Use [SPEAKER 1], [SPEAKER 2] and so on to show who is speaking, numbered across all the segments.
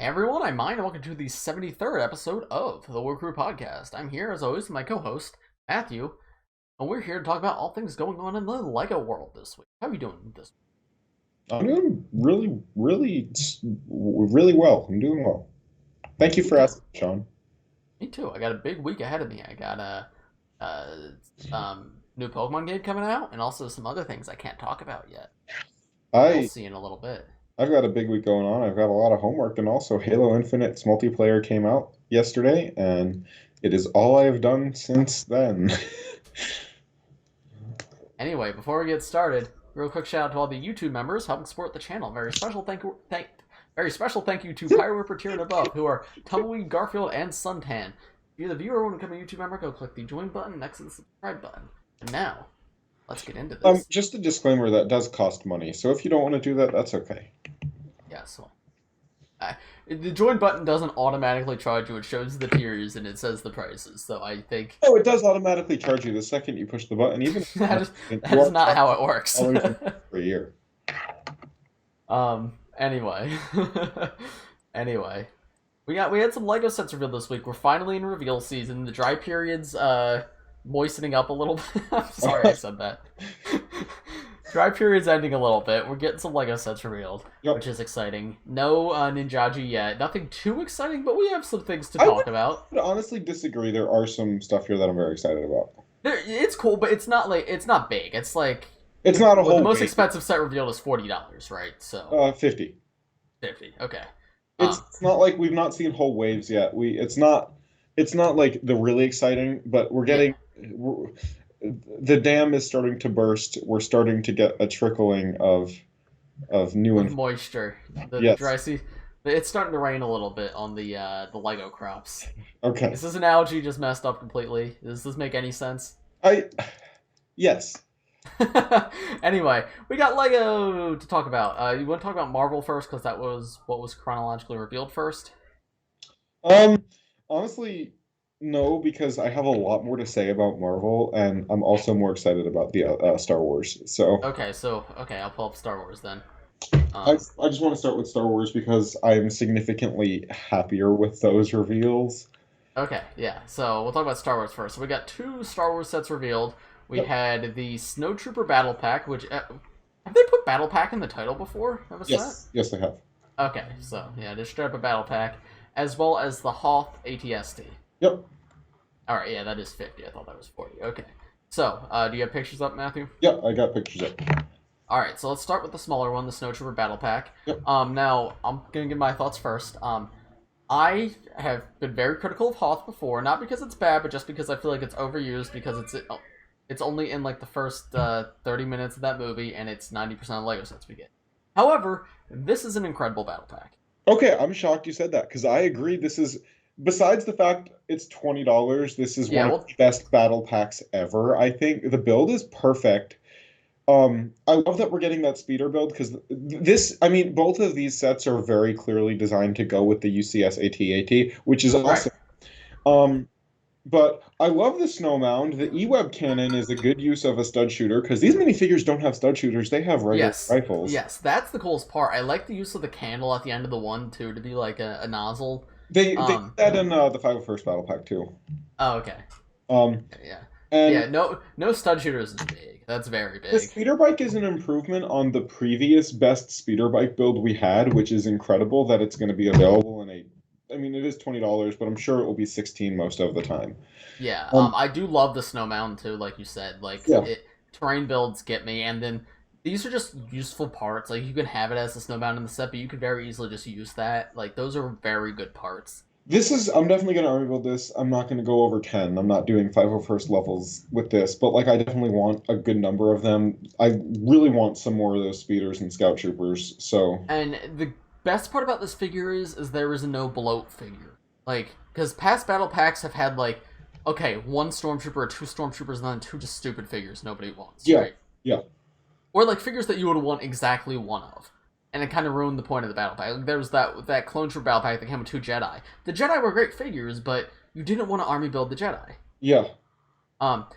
[SPEAKER 1] Hey everyone, I'm Mine, and welcome to the 73rd episode of the War Crew Podcast. I'm here, as always, with my co-host, Matthew, and we're here to talk about all things going on in the LEGO world this week. How are you doing this week?
[SPEAKER 2] I'm doing really well. I'm doing well. Thank you for asking, Sean.
[SPEAKER 1] Me too. I got a big week ahead of me. I got new Pokemon game coming out, and also some other things I can't talk about yet. We'll
[SPEAKER 2] I
[SPEAKER 1] see in a little bit.
[SPEAKER 2] I've got a big week going on. I've got a lot of homework, and also Halo Infinite's multiplayer came out yesterday, and it is all I have done since then.
[SPEAKER 1] Anyway, before we get started, real quick shout out to all the YouTube members helping support the channel. Very special thank you to Pyro Tier and above, who are Tumbleweed, Garfield, and Suntan. If you're the viewer or want to become a YouTube member, go click the join button next to the subscribe button. And now, let's get into this.
[SPEAKER 2] Just a disclaimer, that does cost money, so if you don't want to do that, that's okay.
[SPEAKER 1] Yes. The join button doesn't automatically charge you. It shows the tiers and it says the prices. So I think...
[SPEAKER 2] Oh, it does automatically charge you the second you push the button, even if
[SPEAKER 1] that is not how it works.
[SPEAKER 2] For a year.
[SPEAKER 1] Anyway. Anyway. We had some LEGO sets revealed this week. We're finally in reveal season. The dry period's moistening up a little bit. I'm sorry I said that. Dry period's ending a little bit. We're getting some LEGO sets revealed, which is exciting. No Ninjago yet. Nothing too exciting, but we have some things to talk about.
[SPEAKER 2] I would honestly disagree. There are some stuff here that I'm very excited about.
[SPEAKER 1] It's cool, but it's not big. It's like
[SPEAKER 2] it's not a whole.
[SPEAKER 1] The most expensive set revealed is $40, right? So
[SPEAKER 2] 50.
[SPEAKER 1] 50. Okay.
[SPEAKER 2] It's not like we've not seen whole waves yet. It's not like the really exciting, but we're getting. Yeah. The dam is starting to burst. We're starting to get a trickling of new
[SPEAKER 1] moisture. The dry season. It's starting to rain a little bit on the LEGO crops.
[SPEAKER 2] Okay.
[SPEAKER 1] Is this analogy just messed up completely? Does this make any sense?
[SPEAKER 2] Yes.
[SPEAKER 1] Anyway, we got LEGO to talk about. You want to talk about Marvel first, because that was what was chronologically revealed first?
[SPEAKER 2] Honestly, no, because I have a lot more to say about Marvel, and I'm also more excited about the Star Wars. So
[SPEAKER 1] okay, I'll pull up Star Wars then.
[SPEAKER 2] I just want to start with Star Wars because I'm significantly happier with those reveals.
[SPEAKER 1] Okay, yeah. So we'll talk about Star Wars first. So we got 2 Star Wars sets revealed. We had the Snowtrooper Battle Pack, which have they put Battle Pack in the title before of a set?
[SPEAKER 2] Yes, they have.
[SPEAKER 1] Okay, so yeah, just straight up a Battle Pack, as well as the Hoth ATST.
[SPEAKER 2] Yep.
[SPEAKER 1] All right, yeah, that is 50. I thought that was 40. Okay. So, do you have pictures up, Matthew?
[SPEAKER 2] Yeah, I got pictures up.
[SPEAKER 1] All right, so let's start with the smaller one, the Snowtrooper Battle Pack.
[SPEAKER 2] Yep.
[SPEAKER 1] Now, I'm going to give my thoughts first. I have been very critical of Hoth before, not because it's bad, but just because I feel like it's overused, because it's only in, like, the first 30 minutes of that movie, and it's 90% of LEGO sets we get. However, this is an incredible Battle Pack.
[SPEAKER 2] Okay, I'm shocked you said that, because I agree this is... Besides the fact it's $20, this is one of the best battle packs ever. I think the build is perfect. I love that we're getting that speeder build because both of these sets are very clearly designed to go with the UCS AT-AT, which is awesome. Right. But I love the snow mound. The E-Web cannon is a good use of a stud shooter because these minifigures don't have stud shooters; they have regular rifles.
[SPEAKER 1] Yes, that's the coolest part. I like the use of the candle at the end of the one too to be like a nozzle.
[SPEAKER 2] They did that in the 501st Battle Pack too.
[SPEAKER 1] Oh, okay. No stud shooters is big. That's very big.
[SPEAKER 2] The speeder bike is an improvement on the previous best speeder bike build we had, which is incredible that it's going to be available in it is $20, but I'm sure it will be $16 most of the time.
[SPEAKER 1] Yeah, I do love the snow mountain too, like you said. Terrain builds get me, and then these are just useful parts. Like, you can have it as a snowbound in the set, but you could very easily just use that. Like, those are very good parts.
[SPEAKER 2] I'm definitely going to army build this. I'm not going to go over 10. I'm not doing 501st levels with this, but, like, I definitely want a good number of them. I really want some more of those speeders and scout troopers, so... And
[SPEAKER 1] the best part about this figure is there is no bloat figure. Like, because past battle packs have had, like, okay, 1 stormtrooper or 2 stormtroopers, and then 2 just stupid figures nobody wants, right?
[SPEAKER 2] Yeah.
[SPEAKER 1] Or, like, figures that you would want exactly one of. And it kind of ruined the point of the battle pack. Like, there was that clone troop battle pack that came with 2 Jedi. The Jedi were great figures, but you didn't want to army build the Jedi.
[SPEAKER 2] Yeah.
[SPEAKER 1] But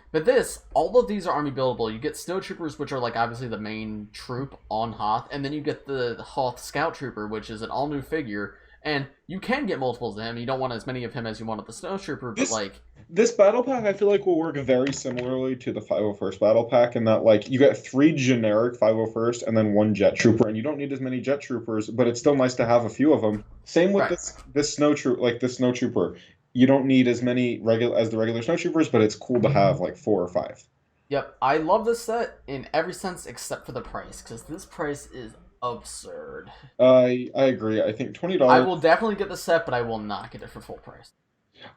[SPEAKER 1] all of these are army buildable. You get Snow Troopers, which are, like, obviously the main troop on Hoth, and then you get the Hoth Scout Trooper, which is an all-new figure, And you can get multiples of him. You don't want as many of him as you want with the Snowtrooper, but like
[SPEAKER 2] this battle pack, I feel like will work very similarly to the 501st battle pack in that like you get 3 generic 501st and then 1 jet trooper, and you don't need as many jet troopers, but it's still nice to have a few of them. Same with this snowtrooper. You don't need as many as the regular snowtroopers, but it's cool to have like 4 or 5.
[SPEAKER 1] Yep, I love this set in every sense except for the price, because this price is absurd.
[SPEAKER 2] I agree. I think $20.
[SPEAKER 1] I will definitely get the set, but I will not get it for full price.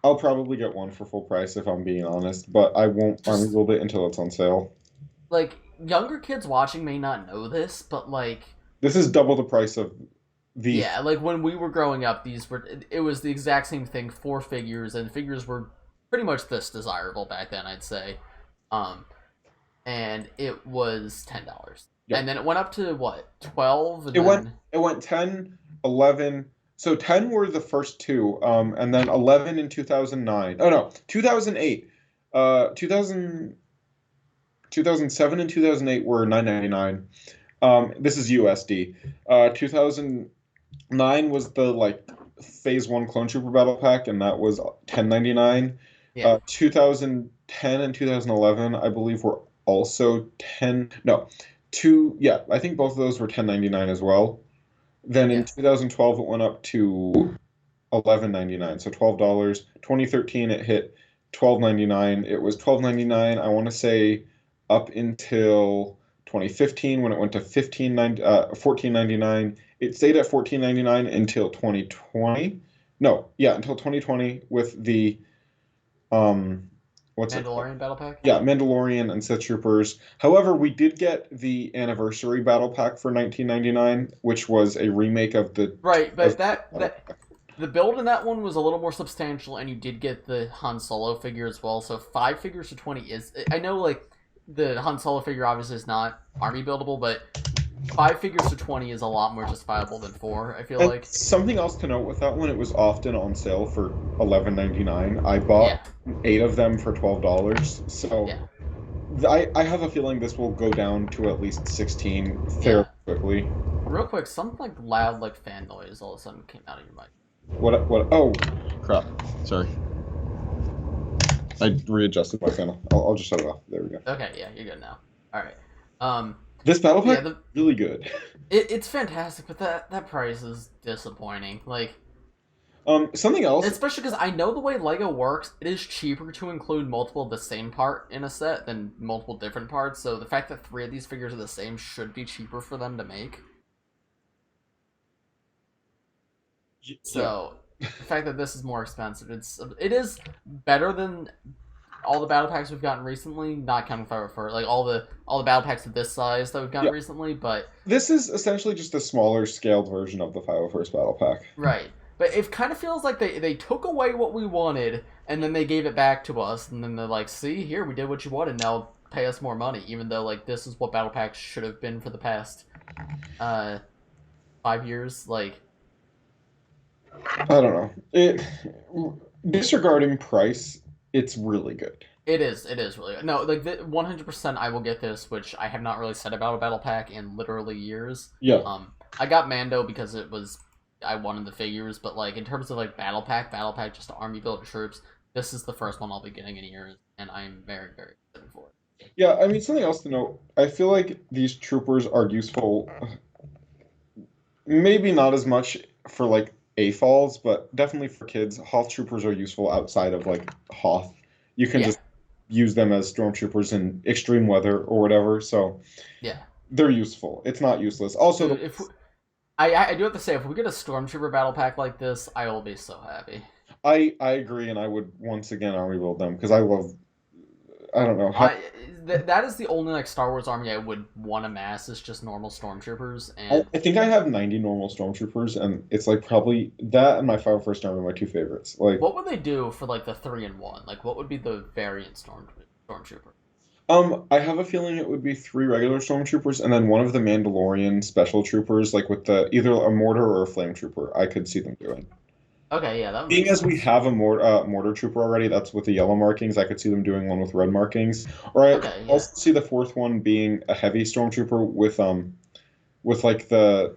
[SPEAKER 2] I'll probably get one for full price if I'm being honest, but I won't army build it until it's on sale.
[SPEAKER 1] Like, younger kids watching may not know this, but like...
[SPEAKER 2] This is double the price of the...
[SPEAKER 1] Yeah, like when we were growing up, it was the exact same thing, 4 figures, and figures were pretty much this desirable back then, I'd say. And it was $10. Yep. And then it went up to what, 12? And
[SPEAKER 2] it went 10, 11. So 10 were the first 2, and then 11 in 2009. Oh no, 2008. 2007 and 2008 were $9.99. This is USD. 2009 was the like Phase 1 Clone Trooper Battle Pack, and that was $10.99. Yeah. 2010 and 2011, I believe, were also I think both of those were $10.99 as well. Then in 2012 it went up to $11.99, so $12. 2013 it hit $12.99. It was $12.99, I want to say, up until 2015 when it went to $14.99. It stayed at $14.99 until 2020. Until 2020 with the
[SPEAKER 1] Mandalorian Battle Pack?
[SPEAKER 2] Yeah, Mandalorian and Sith Troopers. However, we did get the Anniversary Battle Pack for $19.99, which was a remake of the...
[SPEAKER 1] Right, but the build in that one was a little more substantial, and you did get the Han Solo figure as well, so 5 figures for 20 is... I know, like, the Han Solo figure obviously is not army buildable, but 5 figures for 20 is a lot more justifiable than 4, I feel like.
[SPEAKER 2] Something else to note with that one, it was often on sale for $11.99. I bought 8 of them for $12, so I have a feeling this will go down to at least 16 fairly quickly.
[SPEAKER 1] Real quick, something like loud like fan noise all of a sudden came out of your mic.
[SPEAKER 2] What? Oh, crap. Sorry. I readjusted my fan. I'll just shut it off. There we go.
[SPEAKER 1] Okay, yeah, you're good now. All right.
[SPEAKER 2] This battle pack is really good.
[SPEAKER 1] It's fantastic, but that price is disappointing. Like,
[SPEAKER 2] something else,
[SPEAKER 1] especially because I know the way LEGO works, it is cheaper to include multiple of the same part in a set than multiple different parts. So the fact that 3 of these figures are the same should be cheaper for them to make. So the fact that this is more expensive, it is better than all the battle packs we've gotten recently, not counting for like all the battle packs of this size that we've gotten recently, but
[SPEAKER 2] this is essentially just a smaller scaled version of the 501st battle pack.
[SPEAKER 1] Right. But it kind of feels like they took away what we wanted and then they gave it back to us, and then they're like, "See, here, we did what you wanted, now pay us more money," even though like this is what battle packs should have been for the past 5 years, like
[SPEAKER 2] I don't know. Disregarding price, it's really good.
[SPEAKER 1] It is really good. No, like 100% I will get this, which I have not really said about a battle pack in literally years.
[SPEAKER 2] Yeah.
[SPEAKER 1] I got Mando because I wanted the figures, but like in terms of like battle pack just to army build troops, this is the first one I'll be getting in years, and I'm very, very excited for it.
[SPEAKER 2] Yeah, I mean, something else to note, I feel like these troopers are useful, maybe not as much for like AFOLs, but definitely for kids. Hoth troopers are useful outside of like Hoth. You can just use them as stormtroopers in extreme weather or whatever, so they're useful. It's not useless. Also,
[SPEAKER 1] I do have to say, if we get a stormtrooper battle pack like this, I will be so happy.
[SPEAKER 2] I agree, and I would once again army build them because I don't know.
[SPEAKER 1] That is the only like Star Wars army I would want to mass is just normal stormtroopers. And
[SPEAKER 2] I think I have 90 normal stormtroopers, and it's like probably that and my 501st army are my 2 favorites. Like,
[SPEAKER 1] what would they do for like the 3-in-1? Like, what would be the variant stormtrooper?
[SPEAKER 2] I have a feeling it would be 3 regular stormtroopers and then one of the Mandalorian special troopers, like with either a mortar or a flame trooper. I could see them doing.
[SPEAKER 1] Okay, yeah, that would
[SPEAKER 2] being as we have a mortar trooper already, that's with the yellow markings. I could see them doing one with red markings, or I also see the 4th one being a heavy stormtrooper with like the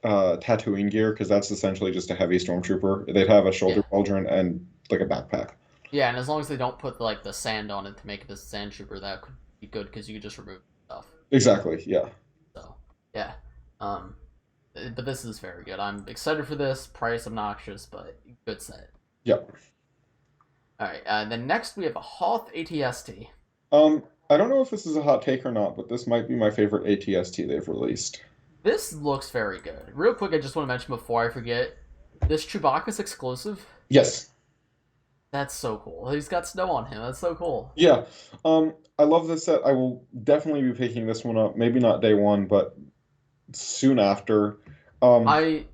[SPEAKER 2] tattooing gear, because that's essentially just a heavy stormtrooper. They'd have a shoulder
[SPEAKER 1] Yeah.
[SPEAKER 2] pauldron and like a backpack.
[SPEAKER 1] Yeah, and as long as they don't put like the sand on it to make it a sand trooper, that could be good because you could just remove stuff.
[SPEAKER 2] Exactly. Yeah.
[SPEAKER 1] So yeah, but this is very good. I'm excited for this. Price obnoxious, but good set.
[SPEAKER 2] Yep.
[SPEAKER 1] All right. Then next we have a Hoth ATST.
[SPEAKER 2] I don't know if this is a hot take or not, but this might be my favorite ATST they've released.
[SPEAKER 1] This looks very good. Real quick, I just want to mention before I forget, this Chewbacca's exclusive.
[SPEAKER 2] Yes.
[SPEAKER 1] That's so cool. He's got snow on him. That's so cool.
[SPEAKER 2] Yeah. I love this set. I will definitely be picking this one up. Maybe not day one, but soon after.
[SPEAKER 1] I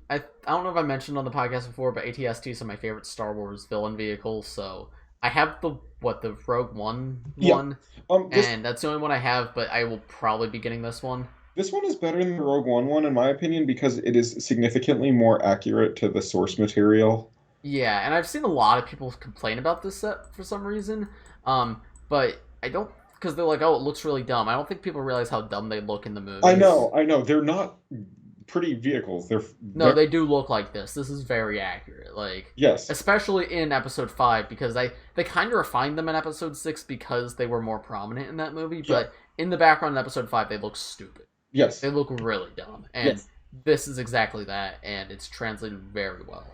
[SPEAKER 1] don't know if I mentioned on the podcast before, but ATSTs are my favorite Star Wars villain vehicles. So I have the Rogue One one, and that's the only one I have. But I will probably be getting this one.
[SPEAKER 2] This one is better than the Rogue One, in my opinion, because it is significantly more accurate to the source material.
[SPEAKER 1] Yeah, and I've seen a lot of people complain about this set for some reason. But I don't, because they're like, oh, it looks really dumb. I don't think people realize how dumb they look in the movies.
[SPEAKER 2] I know. They're not pretty vehicles.
[SPEAKER 1] No, they do look like this. This is very accurate. Like,
[SPEAKER 2] yes,
[SPEAKER 1] especially in episode 5, because they kind of refined them in episode 6 because they were more prominent in that movie.
[SPEAKER 2] Yeah.
[SPEAKER 1] But in the background in episode 5, they look stupid.
[SPEAKER 2] Yes,
[SPEAKER 1] they look really dumb, and this is exactly that, and it's translated very well.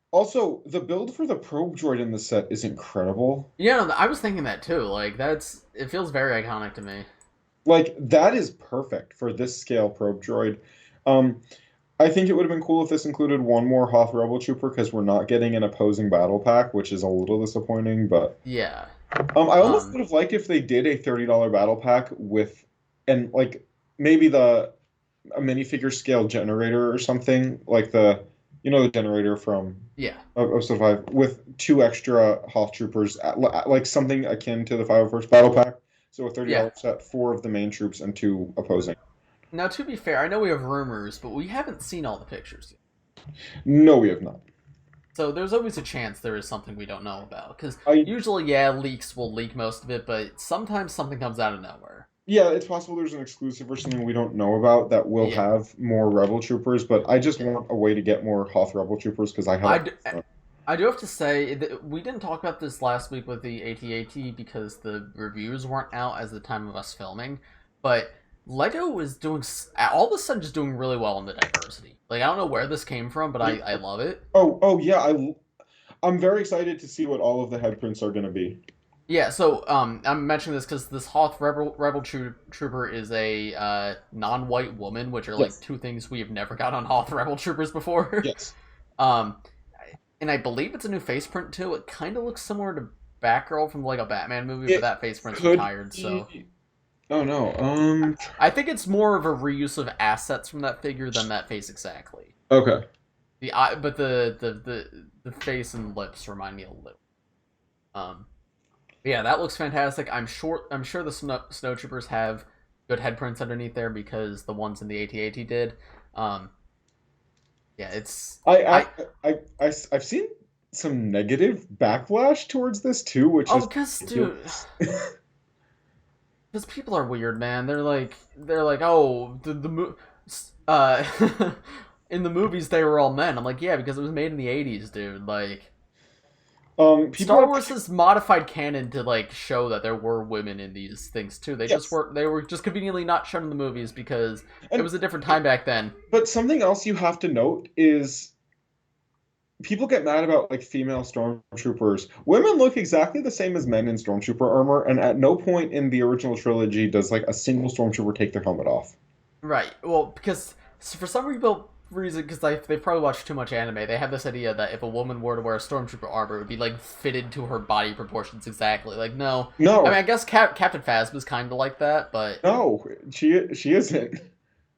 [SPEAKER 2] Also, the build for the probe droid in the set is incredible.
[SPEAKER 1] Yeah, no, I was thinking that too. Like, it feels very iconic to me.
[SPEAKER 2] Like, that is perfect for this scale probe droid. I think it would have been cool if this included one more Hoth Rebel Trooper, because we're not getting an opposing battle pack, which is a little disappointing, but...
[SPEAKER 1] Yeah.
[SPEAKER 2] I almost would have liked if they did a $30 battle pack with, and, like, maybe a minifigure scale generator or something, like the generator from episode 5, with 2 extra Hoth Troopers, like something akin to the 501st battle pack. So a $30 set, 4 of the main troops and 2 opposing.
[SPEAKER 1] Now, to be fair, I know we have rumors, but we haven't seen all the pictures yet.
[SPEAKER 2] No, we have not.
[SPEAKER 1] So there's always a chance there is something we don't know about. Because usually, leaks will leak most of it, but sometimes something comes out of nowhere.
[SPEAKER 2] Yeah, it's possible there's an exclusive or something we don't know about that will have more Rebel Troopers, but I just want a way to get more Hoth Rebel Troopers, because I have...
[SPEAKER 1] I do have to say, we didn't talk about this last week with the AT-AT because the reviews weren't out as the time of us filming, but LEGO is doing, all of a sudden, just doing really well in the diversity. Like, I don't know where this came from, but I love it.
[SPEAKER 2] Oh yeah, I'm very excited to see what all of the head prints are going to be.
[SPEAKER 1] Yeah, so I'm mentioning this because this Hoth Rebel Trooper is a non-white woman, which are like 2 things we have never got on Hoth Rebel Troopers before.
[SPEAKER 2] Yes.
[SPEAKER 1] And I believe it's a new face print too. It kind of looks similar to Batgirl from the Lego Batman movie, but that face print's retired. So.
[SPEAKER 2] Oh no.
[SPEAKER 1] I think it's more of a reuse of assets from that figure than that face exactly.
[SPEAKER 2] Okay.
[SPEAKER 1] But the face and lips remind me a little. Yeah, that looks fantastic. I'm sure the Snowtroopers have good head prints underneath there because the ones in the AT-AT did. Yeah, it's...
[SPEAKER 2] I've seen some negative backlash towards this too, which is...
[SPEAKER 1] because, dude... Because people are weird, man. They're like, oh, in the movies they were all men. I'm like, yeah, because it was made in the 80s, dude. Like... Star Wars has modified canon to like show that there were women in these things too. They were just conveniently not shown in the movies because it was a different time back then.
[SPEAKER 2] But something else you have to note is people get mad about like female stormtroopers. Women look exactly the same as men in stormtrooper armor, and at no point in the original trilogy does like a single stormtrooper take their helmet off.
[SPEAKER 1] Right. Well, because for some reason, because they've probably watched too much anime, they have this idea that if a woman were to wear a stormtrooper armor, it would be like fitted to her body proportions exactly. Like, no. I mean, I guess Captain Phasma's kind of like that, but no,
[SPEAKER 2] she isn't.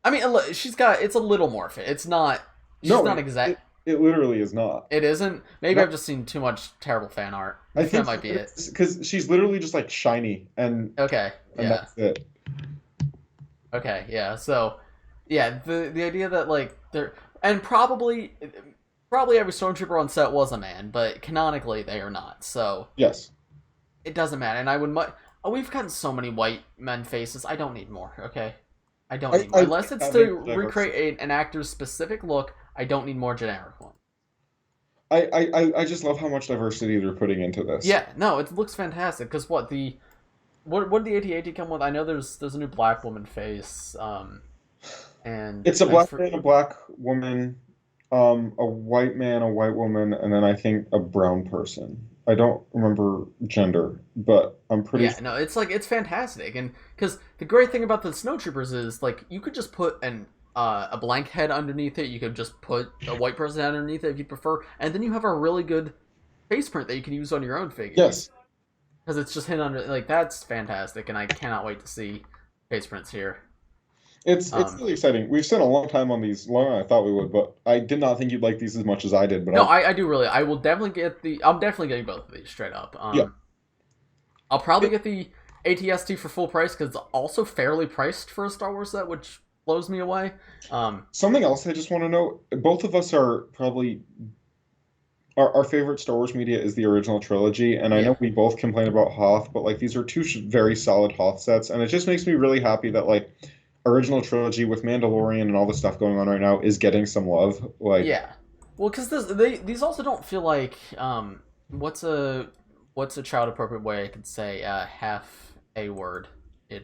[SPEAKER 1] I mean, it's a little more fit. It's not. She's not exact.
[SPEAKER 2] It literally is not.
[SPEAKER 1] It isn't. Maybe I've just seen too much terrible fan art. I think that might be it.
[SPEAKER 2] Because she's literally just like shiny and that's it.
[SPEAKER 1] Okay, yeah. So. Yeah, the idea that like they're probably every stormtrooper on set was a man, but canonically they are not. So
[SPEAKER 2] yes,
[SPEAKER 1] it doesn't matter. And I would we've gotten so many white men faces. I don't need more. Okay. I don't need more. Unless it's to recreate an actor's specific look, I don't need more generic one.
[SPEAKER 2] I just love how much diversity they're putting into this.
[SPEAKER 1] Yeah, no, it looks fantastic. Because what did the AT-AT come with? I know there's a new black woman face, and
[SPEAKER 2] it's a black man, a black woman, a white man, a white woman, and then I think a brown person. I don't remember gender, but I'm pretty.
[SPEAKER 1] Yeah, no, it's fantastic, and because the great thing about the snowtroopers is like you could just put a blank head underneath it. You could just put a white person underneath it if you prefer, and then you have a really good face print that you can use on your own figure.
[SPEAKER 2] Yes,
[SPEAKER 1] because it's just hidden under. Like that's fantastic, and I cannot wait to see face prints here.
[SPEAKER 2] It's really exciting. We've spent a long time on these, longer than I thought we would, but I did not think you'd like these as much as I did. But
[SPEAKER 1] no, I do really. I will definitely get I'm definitely getting both of these straight up.
[SPEAKER 2] Yeah.
[SPEAKER 1] I'll probably get the ATST for full price because it's also fairly priced for a Star Wars set, which blows me away.
[SPEAKER 2] Something else I just want to know: both of us are probably our favorite Star Wars media is the original trilogy, and I know we both complain about Hoth, but like these are two very solid Hoth sets, and it just makes me really happy that like. Original trilogy with Mandalorian and all the stuff going on right now is getting some love. Like
[SPEAKER 1] yeah, well, because these also don't feel like what's a child appropriate way I could say half a word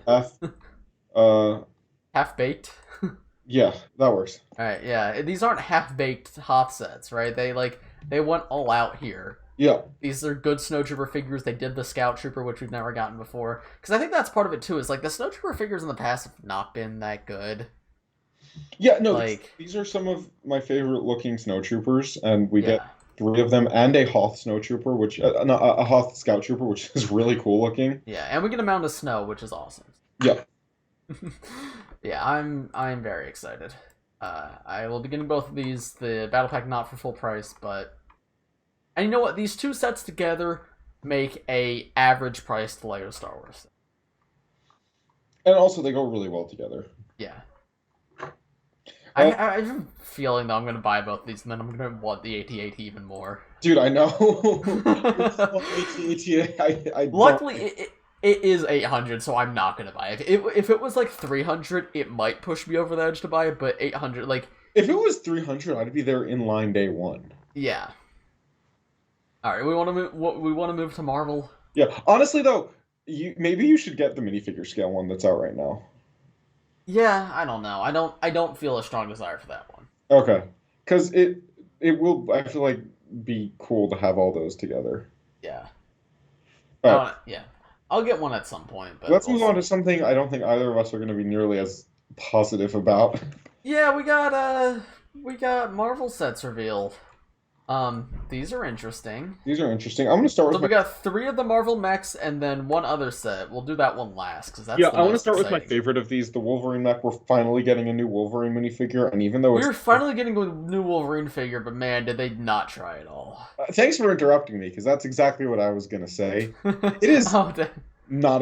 [SPEAKER 1] half baked.
[SPEAKER 2] Yeah, that works.
[SPEAKER 1] All right, yeah, these aren't half baked Hoth sets, right? They went all out here.
[SPEAKER 2] Yeah.
[SPEAKER 1] These are good Snowtrooper figures. They did the Scout Trooper, which we've never gotten before. Because I think that's part of it, too, is, like, the Snowtrooper figures in the past have not been that good.
[SPEAKER 2] Yeah, no, like, these are some of my favorite-looking Snowtroopers, and we get 3 of them, and a Hoth Snowtrooper, which... a Hoth Scout Trooper, which is really cool-looking.
[SPEAKER 1] Yeah, and we get a Mound of Snow, which is awesome.
[SPEAKER 2] Yeah.
[SPEAKER 1] Yeah, I'm very excited. I will be getting both of these. The Battle Pack not for full price, but... And you know what? These two sets together make a average priced LEGO Star Wars.
[SPEAKER 2] And also, they go really well together.
[SPEAKER 1] Yeah. I have a feeling, though, I'm going to buy both of these, and then I'm going to want the AT-AT even more.
[SPEAKER 2] Dude, I know.
[SPEAKER 1] Luckily, it is 800, so I'm not going to buy it. If it was, like, 300, it might push me over the edge to buy it, but 800, like...
[SPEAKER 2] If it was 300, I'd be there in line day one.
[SPEAKER 1] Yeah. All right, we want to move to Marvel.
[SPEAKER 2] Yeah, honestly though, maybe you should get the minifigure scale one that's out right now.
[SPEAKER 1] Yeah, I don't know. I don't feel a strong desire for that one.
[SPEAKER 2] Okay, because it will, I feel like, be cool to have all those together.
[SPEAKER 1] Yeah.
[SPEAKER 2] Right.
[SPEAKER 1] Yeah, I'll get one at some point. But
[SPEAKER 2] let's move on to something I don't think either of us are going to be nearly as positive about.
[SPEAKER 1] Yeah, we got Marvel sets revealed. These are interesting.
[SPEAKER 2] These are interesting. I'm going to start with...
[SPEAKER 1] So we got 3 of the Marvel mechs and then one other set. We'll do that one last, because that's
[SPEAKER 2] I want to start with my favorite of these, the Wolverine mech. We're finally getting a new Wolverine minifigure, and even though
[SPEAKER 1] we're finally getting a new Wolverine figure, but man, did they not try at all.
[SPEAKER 2] Thanks for interrupting me, because that's exactly what I was going to say. It is not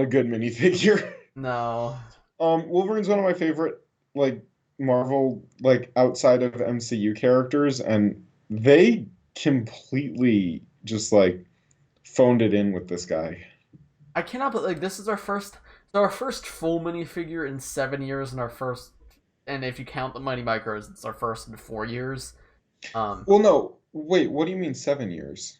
[SPEAKER 2] a good minifigure.
[SPEAKER 1] No.
[SPEAKER 2] Wolverine's one of my favorite, like, Marvel, like, outside of MCU characters, and they completely just like phoned it in with this guy.
[SPEAKER 1] I cannot believe like this is our first full minifigure in 7 years, and if you count the Mighty Micros, it's our first in 4 years.
[SPEAKER 2] Well, no, wait, what do you mean 7 years?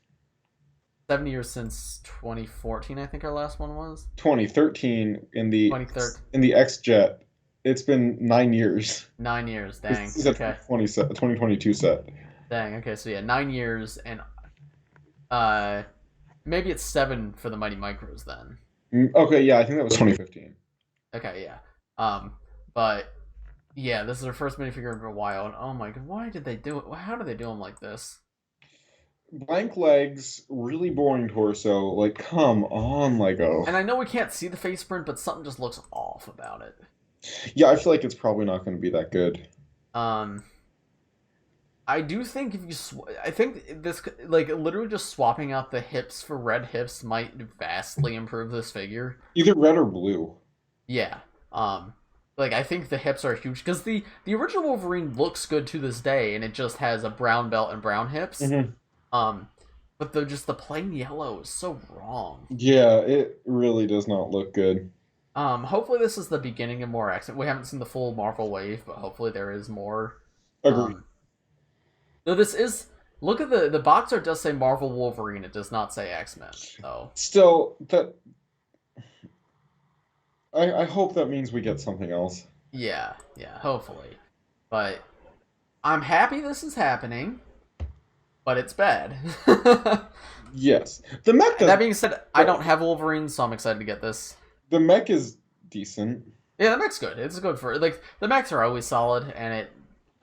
[SPEAKER 1] 7 years since 2014, I think our last one was.
[SPEAKER 2] 2013 in the X-Jet. It's been 9 years.
[SPEAKER 1] 9 years, dang.
[SPEAKER 2] This is a 2022 set.
[SPEAKER 1] Dang, okay, so yeah, 9 years, and maybe it's 7 for the Mighty Micros then.
[SPEAKER 2] Okay, yeah, I think that was 2015.
[SPEAKER 1] Okay, yeah. But yeah, this is our first minifigure in a while, and oh my god, why did they do it? How did they do them like this?
[SPEAKER 2] Blank legs, really boring torso, like, come on, LEGO.
[SPEAKER 1] And I know we can't see the face print, but something just looks off about it.
[SPEAKER 2] Yeah, I feel like it's probably not going to be that good.
[SPEAKER 1] I do think I think this, like, literally just swapping out the hips for red hips might vastly improve this figure.
[SPEAKER 2] Either red or blue.
[SPEAKER 1] Yeah. Like, I think the hips are huge, because the original Wolverine looks good to this day, and it just has a brown belt and brown hips.
[SPEAKER 2] Mm-hmm.
[SPEAKER 1] But the plain yellow is so wrong.
[SPEAKER 2] Yeah, it really does not look good.
[SPEAKER 1] Hopefully this is the beginning of more X-Men. We haven't seen the full Marvel wave, but hopefully there is more.
[SPEAKER 2] Agreed.
[SPEAKER 1] No, this is... Look at the box art does say Marvel Wolverine. It does not say X-Men. So
[SPEAKER 2] still, that I hope that means we get something else.
[SPEAKER 1] Yeah, hopefully. But I'm happy this is happening, but it's bad.
[SPEAKER 2] Yes. The mech does...
[SPEAKER 1] That being said, I don't have Wolverine, so I'm excited to get this.
[SPEAKER 2] The mech is decent.
[SPEAKER 1] Yeah, the mech's good. It's good for... Like, the mechs are always solid, and it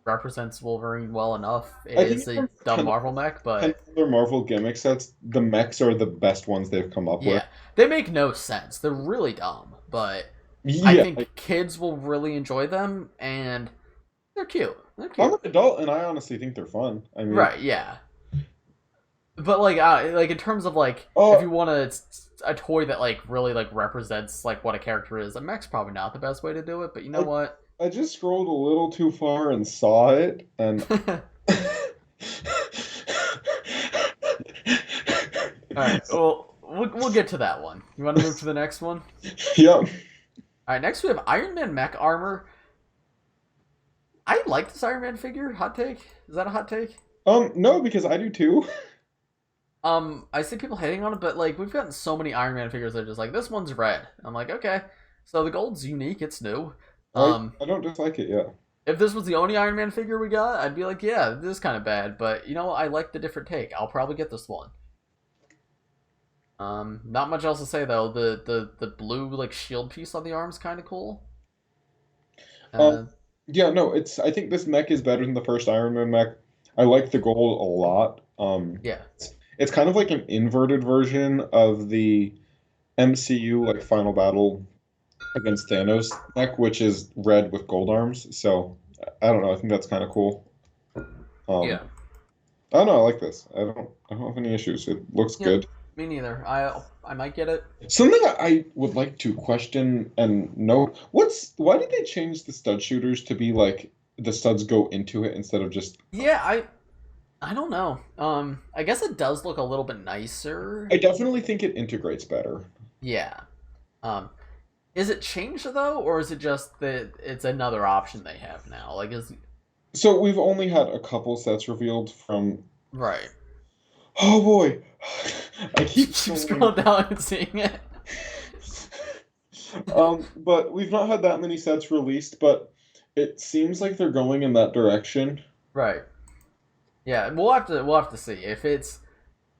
[SPEAKER 1] represents Wolverine well enough. It is a dumb Marvel mech, but...
[SPEAKER 2] Other Marvel gimmick sets, the mechs are the best ones they've come up with.
[SPEAKER 1] Yeah, they make no sense. They're really dumb, but...
[SPEAKER 2] Yeah,
[SPEAKER 1] I think kids will really enjoy them, and they're cute.
[SPEAKER 2] I'm an adult, and I honestly think they're fun. I mean,
[SPEAKER 1] right? Yeah. But like in terms of like, if you want a toy that like really like represents like what a character is, a mech's probably not the best way to do it. But you know what?
[SPEAKER 2] I just scrolled a little too far and saw it, and.
[SPEAKER 1] All right. Well, we'll get to that one. You want to move to the next one?
[SPEAKER 2] Yep.
[SPEAKER 1] All right, next we have Iron Man mech armor. I like this Iron Man figure. Hot take? Is that a hot take?
[SPEAKER 2] No, because I do too.
[SPEAKER 1] I see people hating on it, but like we've gotten so many Iron Man figures that are just like, this one's red. I'm like, okay, so the gold's unique. It's new.
[SPEAKER 2] I don't dislike it. Yeah.
[SPEAKER 1] If this was the only Iron Man figure we got, I'd be like, yeah, this is kind of bad. But you know, I like the different take. I'll probably get this one. Not much else to say though. The blue like shield piece on the arm's kind of cool.
[SPEAKER 2] Yeah, no, I think this mech is better than the first Iron Man mech. I like the gold a lot.
[SPEAKER 1] Yeah.
[SPEAKER 2] It's kind of like an inverted version of the MCU like final battle against Thanos mech, which is red with gold arms. So I don't know. I think that's kind of cool.
[SPEAKER 1] Yeah.
[SPEAKER 2] I don't know. I like this. I don't have any issues. It looks good.
[SPEAKER 1] Me neither. I might get it.
[SPEAKER 2] Something I would like to question and know, why did they change the stud shooters to be like the studs go into it instead of just...
[SPEAKER 1] Yeah, I don't know. I guess it does look a little bit nicer.
[SPEAKER 2] I definitely think it integrates better.
[SPEAKER 1] Yeah. Is it changed though, or is it just that it's another option they have now? Like,
[SPEAKER 2] So we've only had a couple sets revealed from...
[SPEAKER 1] Right.
[SPEAKER 2] Oh boy! I keep
[SPEAKER 1] scrolling down and seeing it.
[SPEAKER 2] But we've not had that many sets released, but it seems like they're going in that direction.
[SPEAKER 1] Right. Yeah, we'll have to see if it's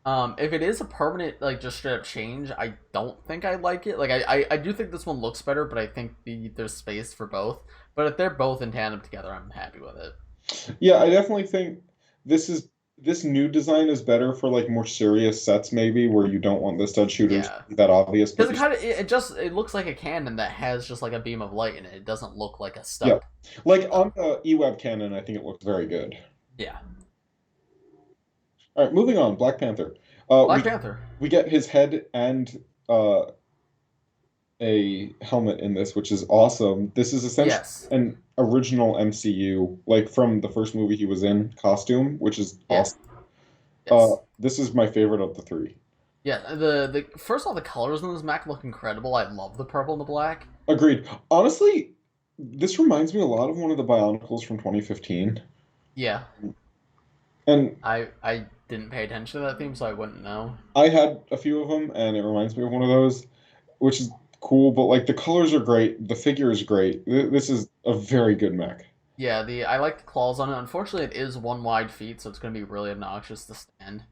[SPEAKER 1] if it is a permanent like just straight up change. I don't think I like it. Like I do think this one looks better, but I think there's space for both. But if they're both in tandem together, I'm happy with it.
[SPEAKER 2] Yeah, I definitely think this new design is better for like more serious sets, maybe where you don't want the stud shooters to be that obvious.
[SPEAKER 1] Because it looks like a cannon that has just like a beam of light in it. It doesn't look like a stud. Yeah.
[SPEAKER 2] Like on the E-Web cannon, I think it looks very good.
[SPEAKER 1] Yeah.
[SPEAKER 2] All right, moving on. Black Panther.
[SPEAKER 1] Panther.
[SPEAKER 2] We get his head and a helmet in this, which is awesome. This is essentially an original MCU, like from the first movie he was in, costume, which is awesome. Yes. This is my favorite of the three.
[SPEAKER 1] Yeah, the first of all, the colors in this mech look incredible. I love the purple and the black.
[SPEAKER 2] Agreed. Honestly, this reminds me a lot of one of the Bionicles from 2015.
[SPEAKER 1] Yeah.
[SPEAKER 2] And
[SPEAKER 1] I didn't pay attention to that theme, so I wouldn't know.
[SPEAKER 2] I had a few of them, and it reminds me of one of those, which is cool, but like the colors are great, the figure is great. This is a very good mech.
[SPEAKER 1] Yeah, I like the claws on it. Unfortunately, it is one wide feet, so it's going to be really obnoxious to stand.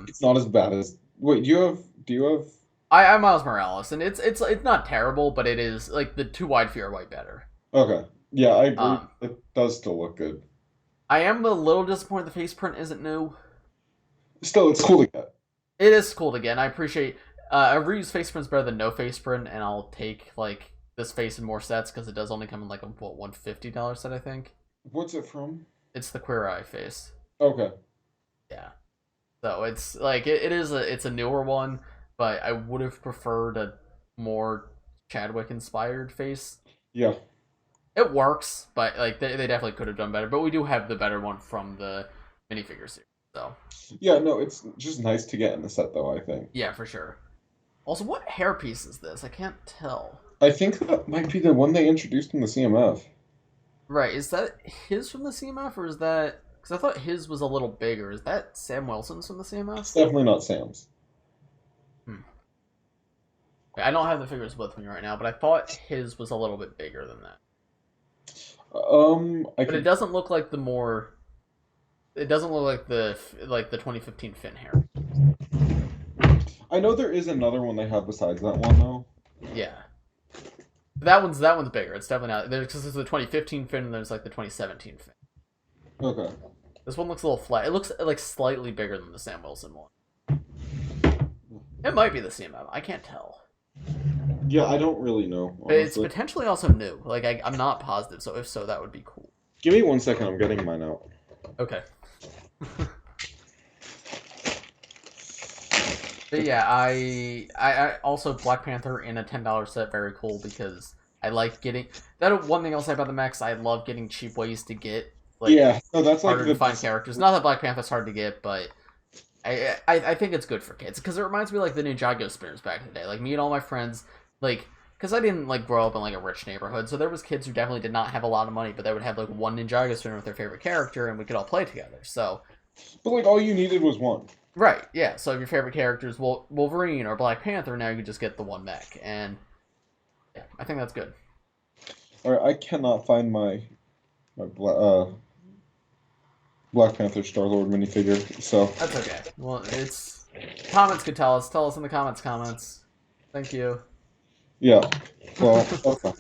[SPEAKER 2] It's not as bad as... Wait, do you have...
[SPEAKER 1] I have Miles Morales, and it's not terrible, but it is like the two wide feet are way better.
[SPEAKER 2] Okay, yeah, I agree. It does still look good.
[SPEAKER 1] I am a little disappointed the face print isn't new.
[SPEAKER 2] Still, it's cool to get.
[SPEAKER 1] It is cool to get, and I appreciate... a reused face print's better than no face print, and I'll take like this face in more sets because it does only come in like a $150 set, I think.
[SPEAKER 2] What's it from?
[SPEAKER 1] It's the Queer Eye face.
[SPEAKER 2] Okay.
[SPEAKER 1] Yeah. So it's like it's a newer one, but I would have preferred a more Chadwick inspired face.
[SPEAKER 2] Yeah.
[SPEAKER 1] It works, but like they definitely could have done better. But we do have the better one from the minifigure series. So.
[SPEAKER 2] Yeah, no, it's just nice to get in the set though, I think.
[SPEAKER 1] Yeah, for sure. Also, what hairpiece is this? I can't tell.
[SPEAKER 2] I think that might be the one they introduced in the CMF.
[SPEAKER 1] Right, is that his from the CMF, or is that... Because I thought his was a little bigger. Is that Sam Wilson's from the CMF?
[SPEAKER 2] It's definitely not Sam's.
[SPEAKER 1] I don't have the figures with me right now, but I thought his was a little bit bigger than that. But it doesn't look like the more... It doesn't look like the 2015 Finn hair.
[SPEAKER 2] I know there is another one they have besides that one, though.
[SPEAKER 1] Yeah. That one's bigger. It's definitely not... Because there's the 2015 Finn and there's like the 2017 Finn.
[SPEAKER 2] Okay.
[SPEAKER 1] This one looks a little flat. It looks like slightly bigger than the Sam Wilson one. It might be the CMF. I can't tell.
[SPEAKER 2] Yeah, I don't really know.
[SPEAKER 1] Honestly. It's potentially also new. Like, I'm not positive, so if so, that would be cool.
[SPEAKER 2] Give me 1 second. I'm getting mine out.
[SPEAKER 1] Okay. But yeah, I also Black Panther in a $10 set, very cool, because I like getting... That one thing I'll say about the mechs, I love getting cheap ways to get, like,
[SPEAKER 2] yeah, no, that's
[SPEAKER 1] harder
[SPEAKER 2] like
[SPEAKER 1] to find characters. Not that Black Panther's hard to get, but I think it's good for kids, because it reminds me of, like, the Ninjago spinners back in the day. Like, me and all my friends, like... Because I didn't, like, grow up in, like, a rich neighborhood, so there was kids who definitely did not have a lot of money, but they would have, like, one Ninjago spinner with their favorite character, and we could all play together, so...
[SPEAKER 2] But, like, all you needed was one.
[SPEAKER 1] Right, yeah, so if your favorite character is Wolverine or Black Panther, now you can just get the one mech, and... Yeah, I think that's good.
[SPEAKER 2] Alright, I cannot find my Black Panther Star-Lord minifigure, so...
[SPEAKER 1] That's okay. Well, it's... Comments could tell us. Tell us in the comments. Thank you.
[SPEAKER 2] Yeah. Well, okay.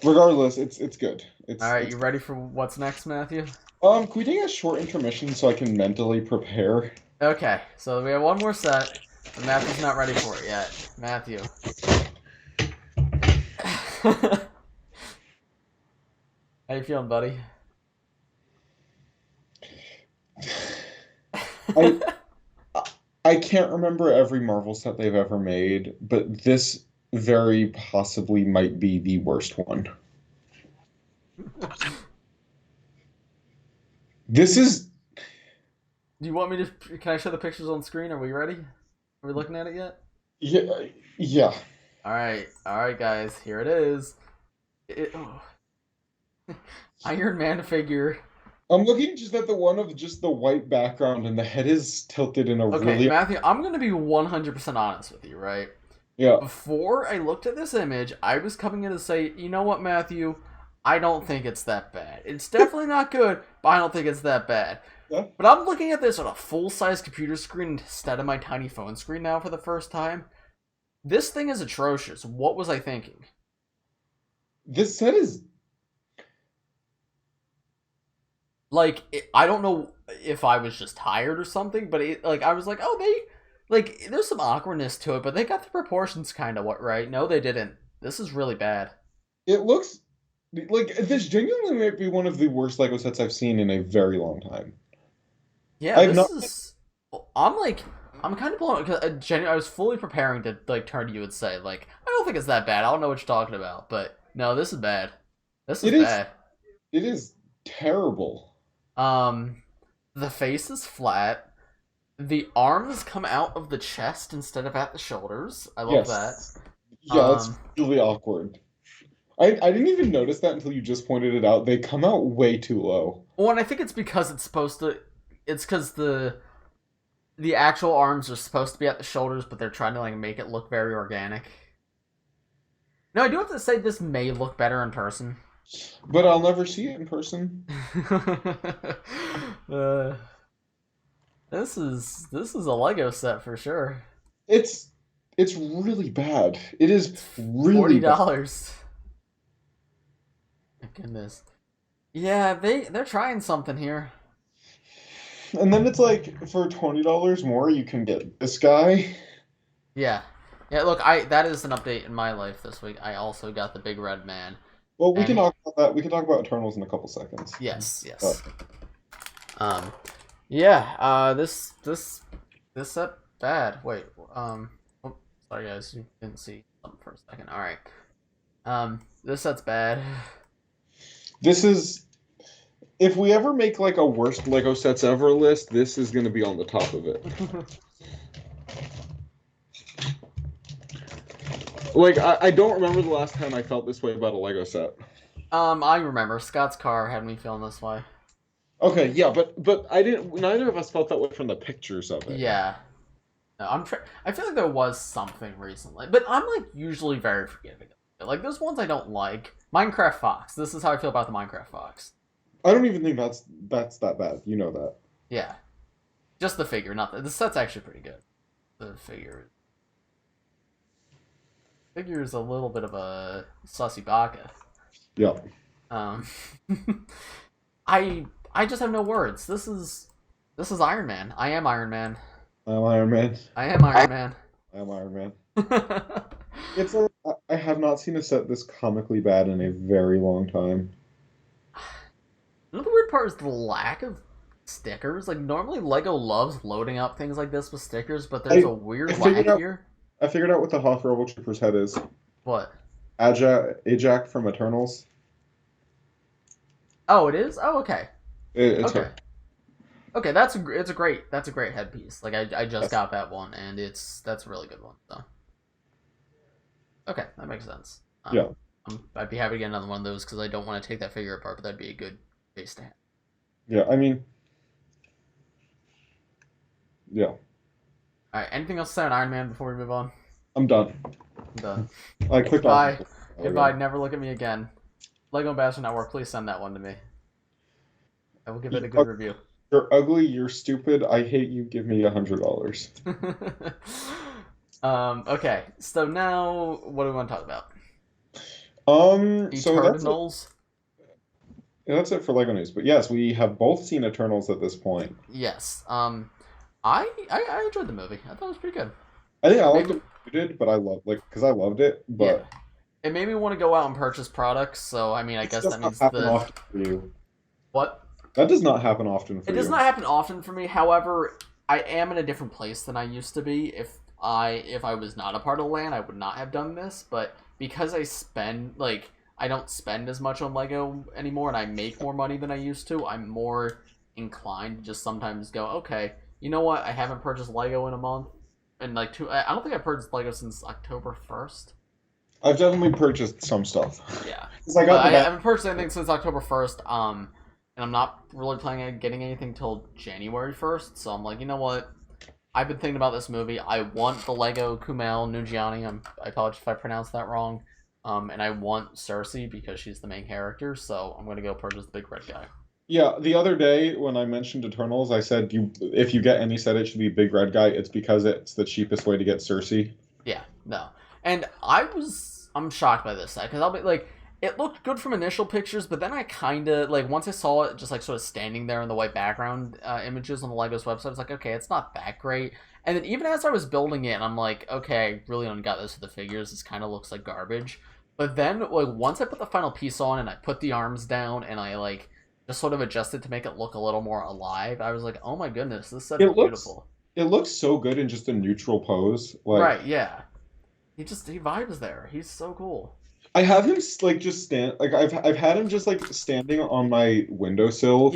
[SPEAKER 2] Regardless, it's good.
[SPEAKER 1] Alright, you ready for what's next, Matthew?
[SPEAKER 2] Can we take a short intermission so I can mentally prepare?
[SPEAKER 1] Okay, so we have one more set, but Matthew's not ready for it yet. Matthew. How you feeling, buddy?
[SPEAKER 2] I can't remember every Marvel set they've ever made, but this very possibly might be the worst one. This is...
[SPEAKER 1] Do you want me to... Can I show the pictures on screen? Are we ready? Are we looking at it yet?
[SPEAKER 2] Yeah.
[SPEAKER 1] Alright, guys. Here it is. Iron Man figure.
[SPEAKER 2] I'm looking just at the one of just the white background, and the head is tilted in a really...
[SPEAKER 1] Okay, Matthew, I'm going to be 100% honest with you, right?
[SPEAKER 2] Yeah.
[SPEAKER 1] Before I looked at this image, I was coming in to say, you know what, Matthew? I don't think it's that bad. It's definitely not good, but I don't think it's that bad.
[SPEAKER 2] Yeah.
[SPEAKER 1] But I'm looking at this on a full-size computer screen instead of my tiny phone screen now for the first time. This thing is atrocious. What was I thinking?
[SPEAKER 2] This set is...
[SPEAKER 1] Like, I don't know if I was just tired or something, but I was like, oh, there's some awkwardness to it, but they got the proportions kind of right. No, they didn't. This is really bad.
[SPEAKER 2] It looks... Like, this genuinely might be one of the worst LEGO sets I've seen in a very long time.
[SPEAKER 1] Yeah, I'm kind of blown, because I was fully preparing to, like, turn to you and say, like, I don't think it's that bad. I don't know what you're talking about, but no, this is bad. This is bad.
[SPEAKER 2] It is terrible.
[SPEAKER 1] The face is flat. The arms come out of the chest instead of at the shoulders. I love that.
[SPEAKER 2] Yeah, that's really awkward. I didn't even notice that until you just pointed it out. They come out way too low.
[SPEAKER 1] Well, and I think it's because it's because the actual arms are supposed to be at the shoulders, but they're trying to, like, make it look very organic. Now, I do have to say this may look better in person.
[SPEAKER 2] But I'll never see it in person.
[SPEAKER 1] This is a LEGO set for sure.
[SPEAKER 2] It's really bad. It is really
[SPEAKER 1] $40. My goodness. Yeah, they're trying something here.
[SPEAKER 2] And then it's like, for $20 more, you can get this guy.
[SPEAKER 1] Yeah. Yeah, look, that is an update in my life this week. I also got the big red man.
[SPEAKER 2] Well, we can talk about that. We can talk about Eternals in a couple seconds.
[SPEAKER 1] Yes. Yeah, this set bad. Wait, sorry guys, you didn't see something for a second. Alright. This set's bad.
[SPEAKER 2] This is... If we ever make, like, a worst LEGO sets ever list, this is going to be on the top of it. Like, I don't remember the last time I felt this way about a Lego set.
[SPEAKER 1] I remember. Scott's car had me feeling this way.
[SPEAKER 2] Okay, yeah, but I didn't. Neither of us felt that way from the pictures of it.
[SPEAKER 1] Yeah. No, I feel like there was something recently, but I'm like usually very forgiving. Like there's ones I don't like. Minecraft Fox. This is how I feel about the Minecraft Fox.
[SPEAKER 2] I don't even think that's that bad. You know that.
[SPEAKER 1] Yeah. Just the figure, not the set's actually pretty good. The figure is a little bit of a sussy baka.
[SPEAKER 2] Yeah.
[SPEAKER 1] I just have no words. This is Iron Man. I am Iron Man.
[SPEAKER 2] I'm Iron Man.
[SPEAKER 1] I am Iron Man.
[SPEAKER 2] I'm Iron Man. I have not seen a set this comically bad in a very long time.
[SPEAKER 1] Another weird part is the lack of stickers. Like normally Lego loves loading up things like this with stickers, but there's a weird lag here.
[SPEAKER 2] I figured out what the Hoth Rebel Trooper's head is.
[SPEAKER 1] What?
[SPEAKER 2] Ajax from Eternals.
[SPEAKER 1] Oh, it is? Oh, okay.
[SPEAKER 2] It's
[SPEAKER 1] okay.
[SPEAKER 2] her.
[SPEAKER 1] Okay, that's a great headpiece. Like I just got that one, and that's a really good one. So. Okay, that makes sense.
[SPEAKER 2] Yeah.
[SPEAKER 1] I'd be happy to get another one of those because I don't want to take that figure apart, but that'd be a good base to have.
[SPEAKER 2] Yeah, I mean. Yeah.
[SPEAKER 1] All right. Anything else to say on Iron Man before we move on?
[SPEAKER 2] I'm done.
[SPEAKER 1] I'm done.
[SPEAKER 2] I clicked
[SPEAKER 1] Goodbye.
[SPEAKER 2] on.
[SPEAKER 1] Goodbye. Never look at me again. Lego Ambassador Network, please send that one to me. I will give it a good review.
[SPEAKER 2] You're ugly. You're stupid. I hate you. Give me $100.
[SPEAKER 1] Okay. So now, what do we want to talk about?
[SPEAKER 2] Eternals. That's it for Lego news. But yes, we have both seen Eternals at this point.
[SPEAKER 1] Yes. I enjoyed the movie. I thought it was pretty good.
[SPEAKER 2] I think I liked it. You did, but I loved it. But
[SPEAKER 1] yeah. It made me want to go out and purchase products. So I mean, I guess that means
[SPEAKER 2] often for you.
[SPEAKER 1] What?
[SPEAKER 2] That does not happen often for you.
[SPEAKER 1] It does not happen often for me. However, I am in a different place than I used to be. If I was not a part of LAN, I would not have done this. But because I don't spend as much on Lego anymore, and I make more money than I used to, I'm more inclined to just sometimes go, okay, you know what? I haven't purchased Lego in a month, and I don't think I've purchased Lego since October 1st.
[SPEAKER 2] I've definitely purchased some stuff.
[SPEAKER 1] Yeah,
[SPEAKER 2] I
[SPEAKER 1] haven't purchased anything since October 1st. And I'm not really planning on getting anything till January 1st. So I'm like, you know what? I've been thinking about this movie. I want the Lego Kumail Nanjiani. I apologize if I pronounced that wrong. And I want Cersei because she's the main character. So I'm gonna go purchase the big red guy.
[SPEAKER 2] Yeah, the other day when I mentioned Eternals, I said if you get any set, it should be big red guy. It's because it's the cheapest way to get Cersei.
[SPEAKER 1] Yeah, no, and I'm shocked by this set because I'll be like, it looked good from initial pictures, but then I kind of like once I saw it just like sort of standing there in the white background images on the Lego's website, I was like, okay, it's not that great. And then even as I was building it, I'm like, okay, I really only got this with the figures. This kind of looks like garbage. But then like once I put the final piece on and I put the arms down and I like just sort of adjusted to make it look a little more alive, I was like, oh my goodness, this set is beautiful.
[SPEAKER 2] It looks so good in just a neutral pose. Like,
[SPEAKER 1] right, yeah. He vibes there. He's so cool.
[SPEAKER 2] I have him like just stand like I've had him just like standing on my windowsill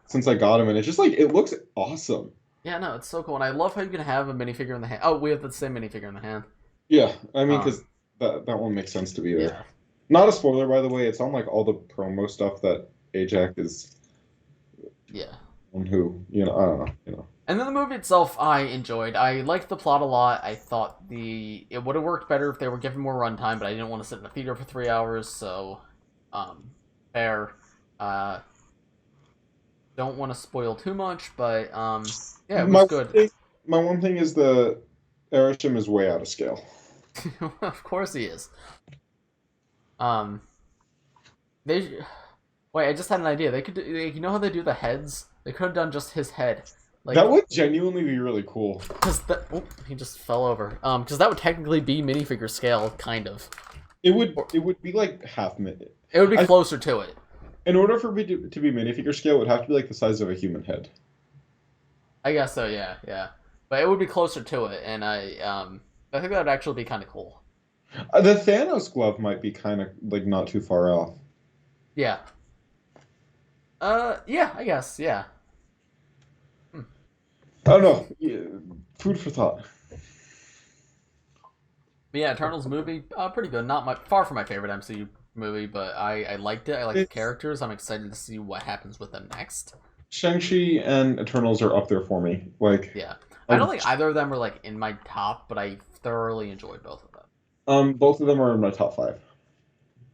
[SPEAKER 2] since I got him, and it's just like it looks awesome.
[SPEAKER 1] Yeah, no, it's so cool, and I love how you can have a minifigure in the hand. Oh, we have the same minifigure in the hand.
[SPEAKER 2] Yeah, I mean, because that one makes sense to be there.
[SPEAKER 1] Yeah.
[SPEAKER 2] Not a spoiler, by the way. It's on like all the promo stuff that Ajax is.
[SPEAKER 1] Yeah.
[SPEAKER 2] On who I don't know. And
[SPEAKER 1] then the movie itself, I enjoyed. I liked the plot a lot. I thought it would have worked better if they were given more runtime, but I didn't want to sit in the theater for 3 hours, so fair. Don't want to spoil too much, but yeah, it was good.
[SPEAKER 2] My one thing is the Erisham is way out of scale.
[SPEAKER 1] Of course he is. Wait, I just had an idea. They could do, you know how they do the heads? They could have done just his head.
[SPEAKER 2] Like, that would genuinely be really cool.
[SPEAKER 1] Because he just fell over. Because that would technically be minifigure scale, kind of.
[SPEAKER 2] It would be like half minute.
[SPEAKER 1] It would be closer to it.
[SPEAKER 2] In order for me to be minifigure scale, it would have to be like the size of a human head.
[SPEAKER 1] I guess so. Yeah. But it would be closer to it, and I think that would actually be kind of cool.
[SPEAKER 2] The Thanos glove might be kind of like not too far off.
[SPEAKER 1] Yeah. Yeah, I guess, yeah.
[SPEAKER 2] I don't know. Yeah, food for thought.
[SPEAKER 1] But yeah, Eternals movie, pretty good. Far from my favorite MCU movie, but I liked it. I like the
[SPEAKER 2] It's
[SPEAKER 1] characters. I'm excited to see what happens with them next.
[SPEAKER 2] Shang-Chi and Eternals are up there for me. Like,
[SPEAKER 1] Yeah, I don't
[SPEAKER 2] um,
[SPEAKER 1] think either of them were like in my top, but I thoroughly enjoyed both of them.
[SPEAKER 2] both of them are in my top five.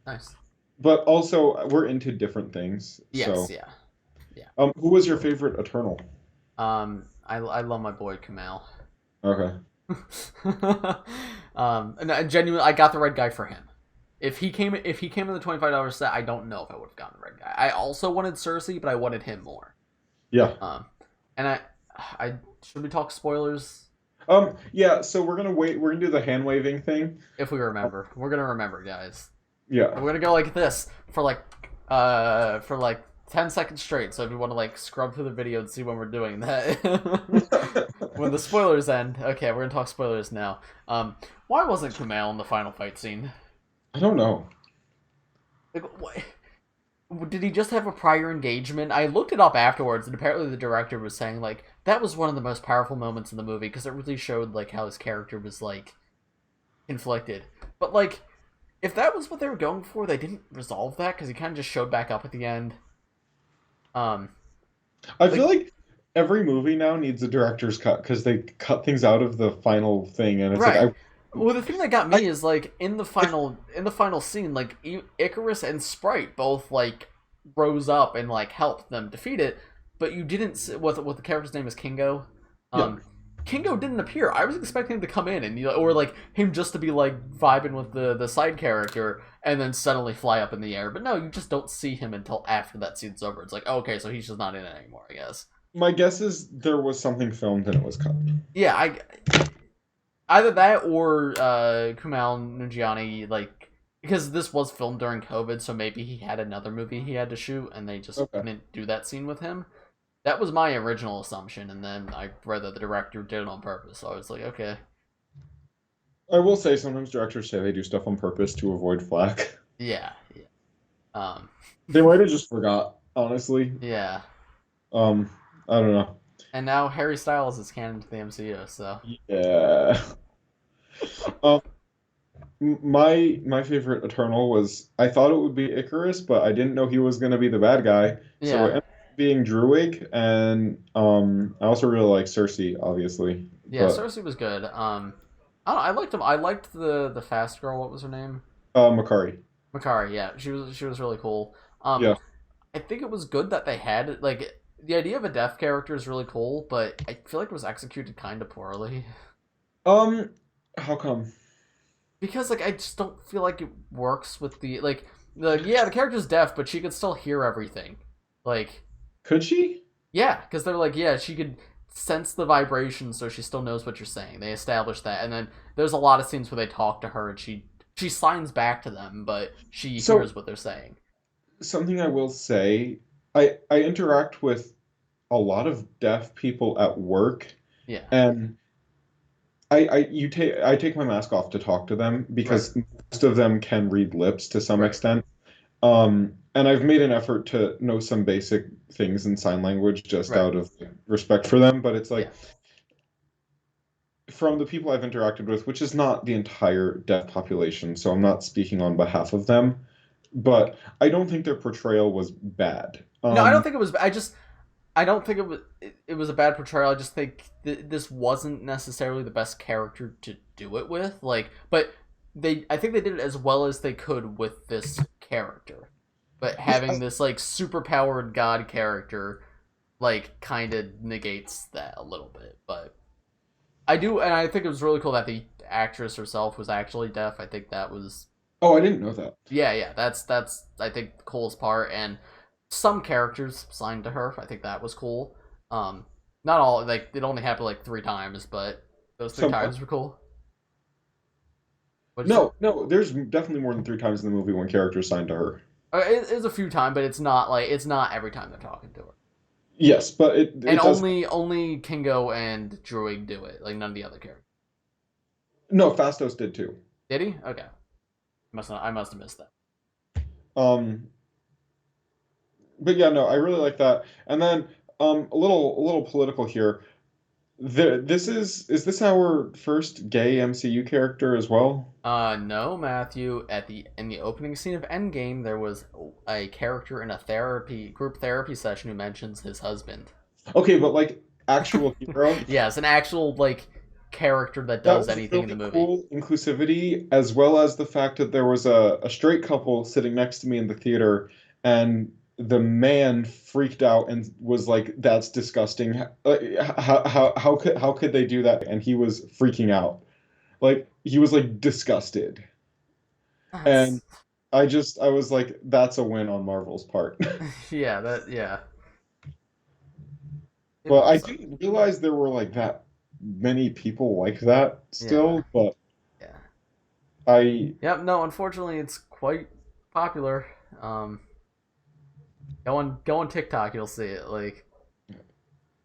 [SPEAKER 1] Nice.
[SPEAKER 2] But also, we're into different things.
[SPEAKER 1] Yes,
[SPEAKER 2] So,
[SPEAKER 1] yeah, yeah.
[SPEAKER 2] who was your favorite Eternal?
[SPEAKER 1] I love my boy Kamal.
[SPEAKER 2] Okay.
[SPEAKER 1] And I genuinely, I got the red guy for him. If he came in the $25 set, I don't know if I would have gotten the red guy. I also wanted Cersei, but I wanted him more.
[SPEAKER 2] Yeah.
[SPEAKER 1] And I should we talk spoilers?
[SPEAKER 2] Yeah, so we're gonna wait. We're gonna do the hand waving thing.
[SPEAKER 1] If we remember, we're gonna remember, guys.
[SPEAKER 2] Yeah.
[SPEAKER 1] We're gonna go like this for like 10 seconds straight. So if you want to like scrub through the video and see when we're doing that, when the spoilers end. Okay, we're gonna talk spoilers now. Why wasn't Kumail in the final fight scene?
[SPEAKER 2] I don't know.
[SPEAKER 1] Like, what? Did he just have a prior engagement? I looked it up afterwards, and apparently the director was saying like that was one of the most powerful moments in the movie because it really showed like how his character was like conflicted. But like, if that was what they were going for, they didn't resolve that because he kind of just showed back up at the end.
[SPEAKER 2] I feel like every movie now needs a director's cut because they cut things out of the final thing, and it's
[SPEAKER 1] right.
[SPEAKER 2] like
[SPEAKER 1] Well, the thing that got me is like in the final scene, like Icarus and Sprite both like rose up and like helped them defeat it, but you didn't see what the character's name is Kingo.
[SPEAKER 2] Yeah.
[SPEAKER 1] Kingo didn't appear. I was expecting him to come in and or like him just to be like vibing with the side character and then suddenly fly up in the air. But no, you just don't see him until after that scene's over. It's like, oh, okay, so he's just not in it anymore, I guess.
[SPEAKER 2] My guess is there was something filmed and it was cut.
[SPEAKER 1] Yeah, either that or Kumail Nanjiani, like, because this was filmed during COVID, so maybe he had another movie he had to shoot, and they just didn't do that scene with him. That was my original assumption, and then I read that the director did it on purpose, so I was like, okay.
[SPEAKER 2] I will say sometimes directors say they do stuff on purpose to avoid flack.
[SPEAKER 1] Yeah.
[SPEAKER 2] They might have just forgot, honestly.
[SPEAKER 1] Yeah.
[SPEAKER 2] I don't know.
[SPEAKER 1] And now Harry Styles is canon to the MCU, so.
[SPEAKER 2] Yeah. My favorite Eternal was I thought it would be Icarus, but I didn't know he was gonna be the bad guy.
[SPEAKER 1] Yeah.
[SPEAKER 2] So it ended up being Druig, and I also really like Cersei, obviously.
[SPEAKER 1] Yeah, but Cersei was good. I liked him. I liked the fast girl. What was her name?
[SPEAKER 2] Makari.
[SPEAKER 1] Makari. Yeah, she was really cool.
[SPEAKER 2] Yeah.
[SPEAKER 1] I think it was good that they had like the idea of a deaf character is really cool, but I feel like it was executed kind of poorly.
[SPEAKER 2] How come?
[SPEAKER 1] Because like I just don't feel like it works with the the character's deaf, but she could still hear everything. Like,
[SPEAKER 2] could she?
[SPEAKER 1] Yeah, because they're like, yeah, she could sense the vibration, so she still knows what you're saying. They established that, and then there's a lot of scenes where they talk to her, and she signs back to them, but she hears what they're saying.
[SPEAKER 2] Something I will say, I interact with a lot of deaf people at work.
[SPEAKER 1] Yeah.
[SPEAKER 2] And I take my mask off to talk to them because most of them can read lips to some extent. And I've made an effort to know some basic things in sign language just out of respect for them, but it's like from the people I've interacted with, which is not the entire deaf population, so I'm not speaking on behalf of them, but I don't think their portrayal was bad.
[SPEAKER 1] No, I don't think it was. I don't think it was a bad portrayal. I just think this wasn't necessarily the best character to do it with. Like, but I think they did it as well as they could with this character. But having this like super powered god character, like, kind of negates that a little bit. But I think it was really cool that the actress herself was actually deaf. I think that was.
[SPEAKER 2] Oh, I didn't know that.
[SPEAKER 1] Yeah, that's I think the coolest part, and some characters signed to her. I think that was cool. Not all, like, it only happened like 3 times, but those 3 times were cool.
[SPEAKER 2] No, there's definitely more than 3 times in the movie when characters signed to her.
[SPEAKER 1] It's a few times, but it's not every time they're talking to her.
[SPEAKER 2] Yes, but
[SPEAKER 1] only Kingo and Druig do it. Like, none of the other characters.
[SPEAKER 2] No, Fastos did too.
[SPEAKER 1] Did he? Okay. I must have missed that.
[SPEAKER 2] But yeah, no, I really like that. And then a little political here. Is this our first gay MCU character as well?
[SPEAKER 1] No, Matthew. In the opening scene of Endgame, there was a character in a group therapy session who mentions his husband.
[SPEAKER 2] Okay, but like actual hero.
[SPEAKER 1] Yes, an actual like character that
[SPEAKER 2] That
[SPEAKER 1] does
[SPEAKER 2] was
[SPEAKER 1] anything in the
[SPEAKER 2] really
[SPEAKER 1] movie.
[SPEAKER 2] cool inclusivity, as well as the fact that there was a straight couple sitting next to me in the theater, and the man freaked out and was like, "That's disgusting. How could they do that?" And he was freaking out, like he was like disgusted. And
[SPEAKER 1] That's
[SPEAKER 2] I was like, "That's a win on Marvel's part."
[SPEAKER 1] yeah. It
[SPEAKER 2] But I
[SPEAKER 1] was
[SPEAKER 2] didn't realize there were like that many people like that
[SPEAKER 1] yeah
[SPEAKER 2] still. But
[SPEAKER 1] yeah.
[SPEAKER 2] I
[SPEAKER 1] Yep. No, unfortunately, it's quite popular. Um, go on TikTok, you'll see it. Like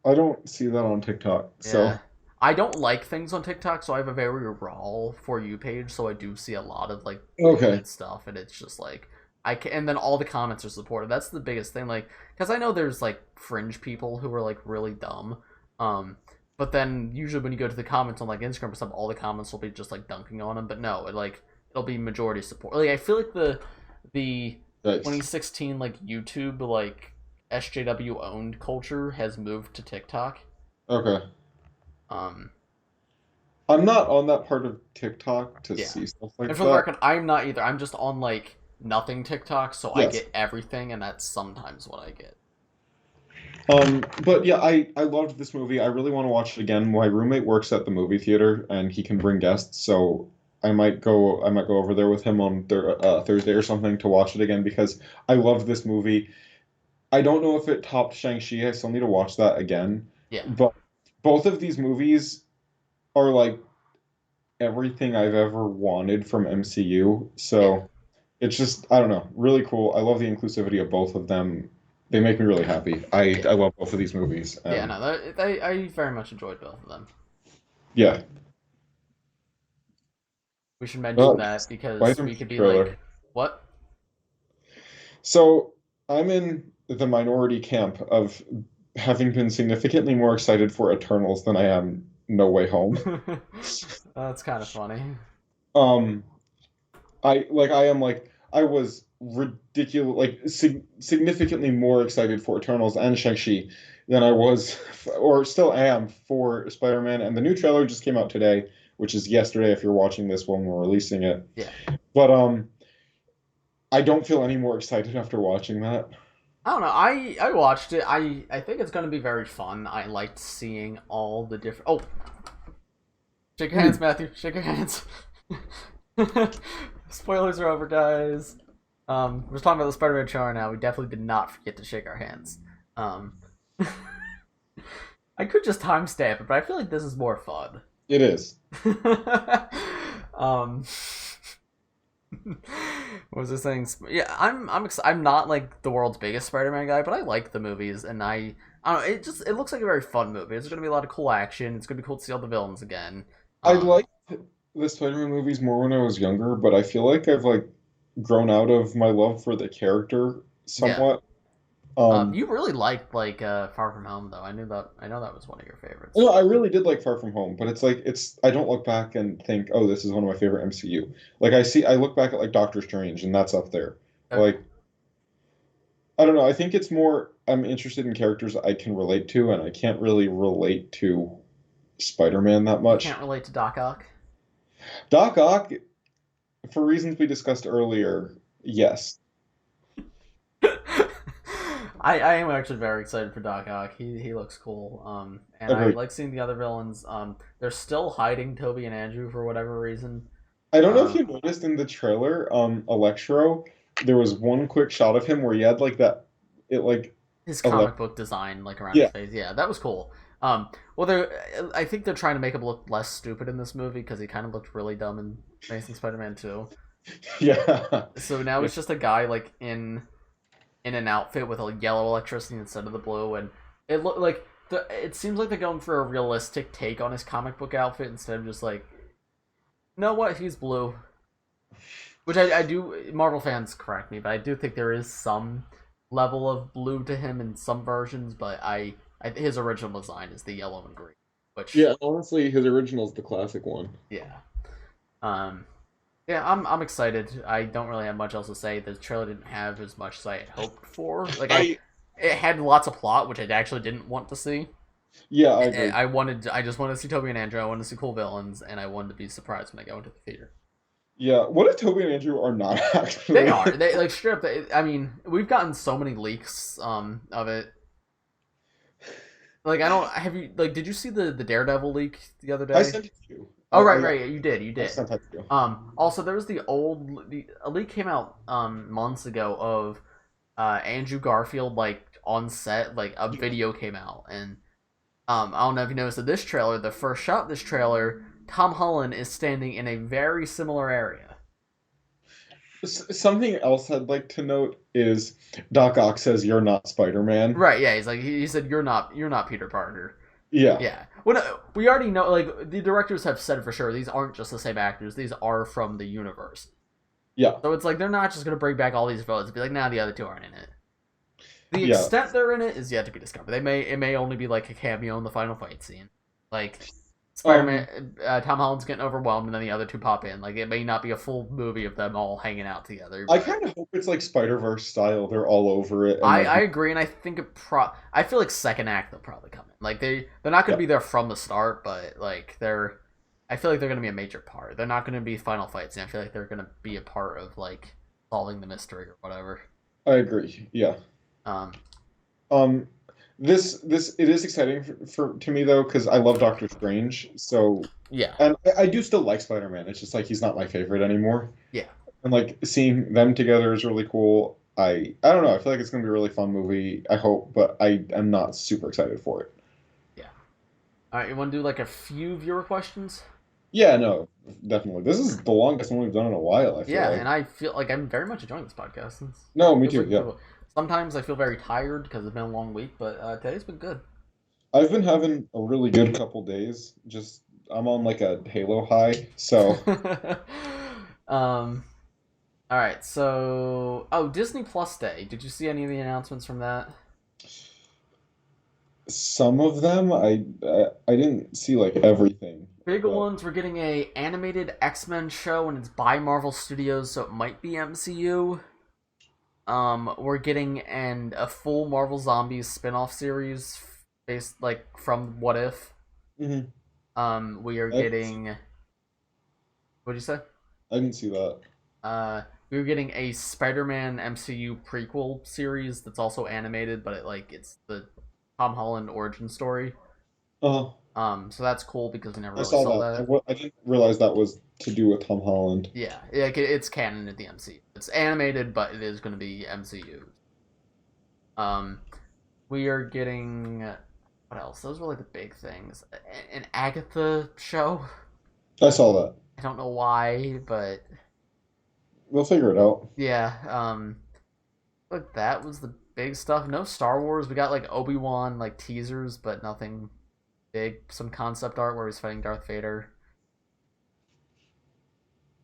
[SPEAKER 2] I don't see that on TikTok.
[SPEAKER 1] yeah.
[SPEAKER 2] So
[SPEAKER 1] I don't like things on TikTok, so I have a very raw For You page, so I do see a lot of like
[SPEAKER 2] okay.
[SPEAKER 1] bloated stuff, and it's just like I can, and then all the comments are supportive. That's the biggest thing, like because I know there's like fringe people who are like really dumb, but then usually when you go to the comments on like Instagram or stuff, all the comments will be just like dunking on them. But no, it'll be majority support. Like I feel like the
[SPEAKER 2] Nice.
[SPEAKER 1] 2016 like YouTube like SJW owned culture has moved to TikTok.
[SPEAKER 2] Okay.
[SPEAKER 1] Um,
[SPEAKER 2] I'm not on that part of TikTok to
[SPEAKER 1] yeah.
[SPEAKER 2] see stuff
[SPEAKER 1] And
[SPEAKER 2] like
[SPEAKER 1] for the
[SPEAKER 2] that.
[SPEAKER 1] record, I'm not either. I'm just on like nothing TikTok, so I
[SPEAKER 2] Yes.
[SPEAKER 1] get everything, and that's sometimes what I get.
[SPEAKER 2] But yeah, I loved this movie. I really want to watch it again. My roommate works at the movie theater and he can bring guests, so I might go over there with him on Thursday or something to watch it again because I loved this movie. I don't know if it topped Shang-Chi. I still need to watch that again.
[SPEAKER 1] Yeah,
[SPEAKER 2] But both of these movies are like everything I've ever wanted from MCU.
[SPEAKER 1] yeah,
[SPEAKER 2] So it's just, I don't know, really cool. I love the inclusivity of both of them. They make me really happy.
[SPEAKER 1] yeah,
[SPEAKER 2] I love both of these movies.
[SPEAKER 1] yeah.
[SPEAKER 2] And
[SPEAKER 1] No, I very much enjoyed both of them.
[SPEAKER 2] yeah.
[SPEAKER 1] We should mention
[SPEAKER 2] Oh,
[SPEAKER 1] that
[SPEAKER 2] why
[SPEAKER 1] because
[SPEAKER 2] from
[SPEAKER 1] we could be
[SPEAKER 2] trailer?
[SPEAKER 1] like, what?
[SPEAKER 2] So I'm in the minority camp of having been significantly more excited for Eternals than I am No Way Home.
[SPEAKER 1] That's kind of funny.
[SPEAKER 2] Um, I am like I was ridiculous significantly more excited for Eternals and Shang-Chi than I was or still am for Spider-Man, and the new trailer just came out today, which is yesterday if you're watching this when we're releasing it.
[SPEAKER 1] Yeah.
[SPEAKER 2] But I don't feel any more excited after watching that.
[SPEAKER 1] I don't know. I watched it. I think it's gonna be very fun. I liked seeing all the different. Oh, shake your hands, Matthew. Shake your hands. Spoilers are over, guys. We're talking about the Spider-Man trailer now. We definitely did not forget to shake our hands. Um, I could just timestamp it, but I feel like this is more fun.
[SPEAKER 2] It is.
[SPEAKER 1] um, what was I saying? Yeah, I'm not like the world's biggest Spider-Man guy, but I like the movies, and I don't know. It looks like a very fun movie. There's gonna be a lot of cool action. It's gonna be cool to see all the villains again.
[SPEAKER 2] I liked the Spider-Man movies more when I was younger, but I feel like I've like grown out of my love for the character
[SPEAKER 1] Yeah.
[SPEAKER 2] somewhat. Um,
[SPEAKER 1] You really liked like Far From Home though. I knew that. I know that was one of your
[SPEAKER 2] no,
[SPEAKER 1] favorites.
[SPEAKER 2] I really did like Far From Home, but it's like I don't look back and think, oh, this is one of my favorite MCU. Like I look back at like Doctor Strange, and that's up there.
[SPEAKER 1] Okay.
[SPEAKER 2] Like I don't know, I think it's more I'm interested in characters I can relate to, and I can't really relate to Spider-Man that
[SPEAKER 1] You
[SPEAKER 2] much.
[SPEAKER 1] can't relate to Doc Ock.
[SPEAKER 2] Doc Ock, for reasons we discussed earlier, yes.
[SPEAKER 1] I am actually very excited for Doc Ock. He looks cool. And I
[SPEAKER 2] Agreed.
[SPEAKER 1] like seeing the other villains. They're still hiding Toby and Andrew for whatever reason.
[SPEAKER 2] I don't know if
[SPEAKER 1] Um,
[SPEAKER 2] you noticed in the trailer, Electro, there was one quick shot of him where he had like that, it like,
[SPEAKER 1] his
[SPEAKER 2] elect
[SPEAKER 1] comic book design like around his
[SPEAKER 2] yeah,
[SPEAKER 1] face. Yeah, that was cool. Well, I think they're trying to make him look less stupid in this movie because he kind of looked really dumb in Amazing Spider-Man 2.
[SPEAKER 2] yeah,
[SPEAKER 1] So now
[SPEAKER 2] yeah.
[SPEAKER 1] it's just a guy like in an outfit with a yellow electricity instead of the blue, and it look like it seems like they're going for a realistic take on his comic book outfit instead of just like, you know what, he's blue. Which I do. Marvel fans correct me, but I do think there is some level of blue to him in some versions. But his original design is the yellow and green. Which
[SPEAKER 2] Yeah, honestly, his original is the classic one.
[SPEAKER 1] yeah. Yeah, I'm excited. I don't really have much else to say. The trailer didn't have as much as I had hoped for. Like it had lots of plot, which I actually didn't want to see.
[SPEAKER 2] Yeah, I agree.
[SPEAKER 1] I just wanted to see Toby and Andrew. I wanted to see cool villains, and I wanted to be surprised when I go into the theater.
[SPEAKER 2] Yeah, what if Toby and Andrew are not actually?
[SPEAKER 1] They are. They like strip. I mean, we've gotten so many leaks of it. Like I don't have you like did you see the Daredevil leak the other day?
[SPEAKER 2] I sent it to you.
[SPEAKER 1] Oh right, you did.
[SPEAKER 2] I sent that to you.
[SPEAKER 1] Also there was a leak came out months ago of Andrew Garfield like on set, like a video came out, and I don't know if you noticed that this trailer, the first shot of this trailer, Tom Holland is standing in a very similar area.
[SPEAKER 2] Something else I'd like to note is Doc Ock says you're not Spider-Man.
[SPEAKER 1] Right, yeah, he's like he said you're not Peter Parker.
[SPEAKER 2] Yeah.
[SPEAKER 1] Yeah. Well, we already know, like, the directors have said for sure, these aren't just the same actors, these are from the universe.
[SPEAKER 2] Yeah.
[SPEAKER 1] So it's like, they're not just going to bring back all these villains and be like, nah, the other two aren't in it. The extent they're in it is yet to be discovered. It may only be, like, a cameo in the final fight scene. Like, Spider-Man, Tom Holland's getting overwhelmed, and then the other two pop in. Like, it may not be a full movie of them all hanging out together.
[SPEAKER 2] I kind of hope it's like Spider-Verse style. They're all over it.
[SPEAKER 1] I agree, and I think I feel like second act they'll probably come in. Like they're not going to be there from the start, but like I feel like they're going to be a major part. They're not going to be final fights, and I feel like they're going to be a part of like solving the mystery or whatever.
[SPEAKER 2] I agree. Yeah. This it is exciting to me though, because I love Doctor Strange. So
[SPEAKER 1] yeah,
[SPEAKER 2] and I do still like Spider-Man. It's just like he's not my favorite anymore.
[SPEAKER 1] Yeah,
[SPEAKER 2] and like seeing them together is really cool. I don't know. I feel like it's gonna be a really fun movie. I hope, but I am not super excited for it.
[SPEAKER 1] Yeah. All right, you want to do like a few viewer questions?
[SPEAKER 2] Yeah, no, definitely. This is the longest one we've done in a while. I feel like.
[SPEAKER 1] And I feel like I'm very much enjoying this podcast.
[SPEAKER 2] No, me too. Yeah.
[SPEAKER 1] Sometimes I feel very tired because it's been a long week, but today's been good.
[SPEAKER 2] I've been having a really good couple days. Just I'm on like a Halo high, so.
[SPEAKER 1] All right, so Disney Plus Day. Did you see any of the announcements from that?
[SPEAKER 2] Some of them I didn't see like everything.
[SPEAKER 1] Big ones. We're getting a animated X-Men show, and it's by Marvel Studios, so it might be MCU. We're getting a full Marvel Zombies spin-off series based like from What If.
[SPEAKER 2] Mm-hmm.
[SPEAKER 1] We are getting. What'd you say?
[SPEAKER 2] I didn't see that.
[SPEAKER 1] We were getting a Spider-Man MCU prequel series that's also animated, but it's the Tom Holland origin story.
[SPEAKER 2] Oh.
[SPEAKER 1] So that's cool because we never really
[SPEAKER 2] saw
[SPEAKER 1] that.
[SPEAKER 2] I didn't realize that was to do with Tom Holland.
[SPEAKER 1] Yeah, it's canon at the MCU. It's animated, but it is going to be MCU. We are getting what else? Those were like the big things. An Agatha show.
[SPEAKER 2] I saw that.
[SPEAKER 1] I don't know why, but
[SPEAKER 2] we'll figure it out.
[SPEAKER 1] Yeah. Look, that was the big stuff. No Star Wars. We got like Obi-Wan like teasers, but nothing big. Some concept art where he's fighting Darth Vader.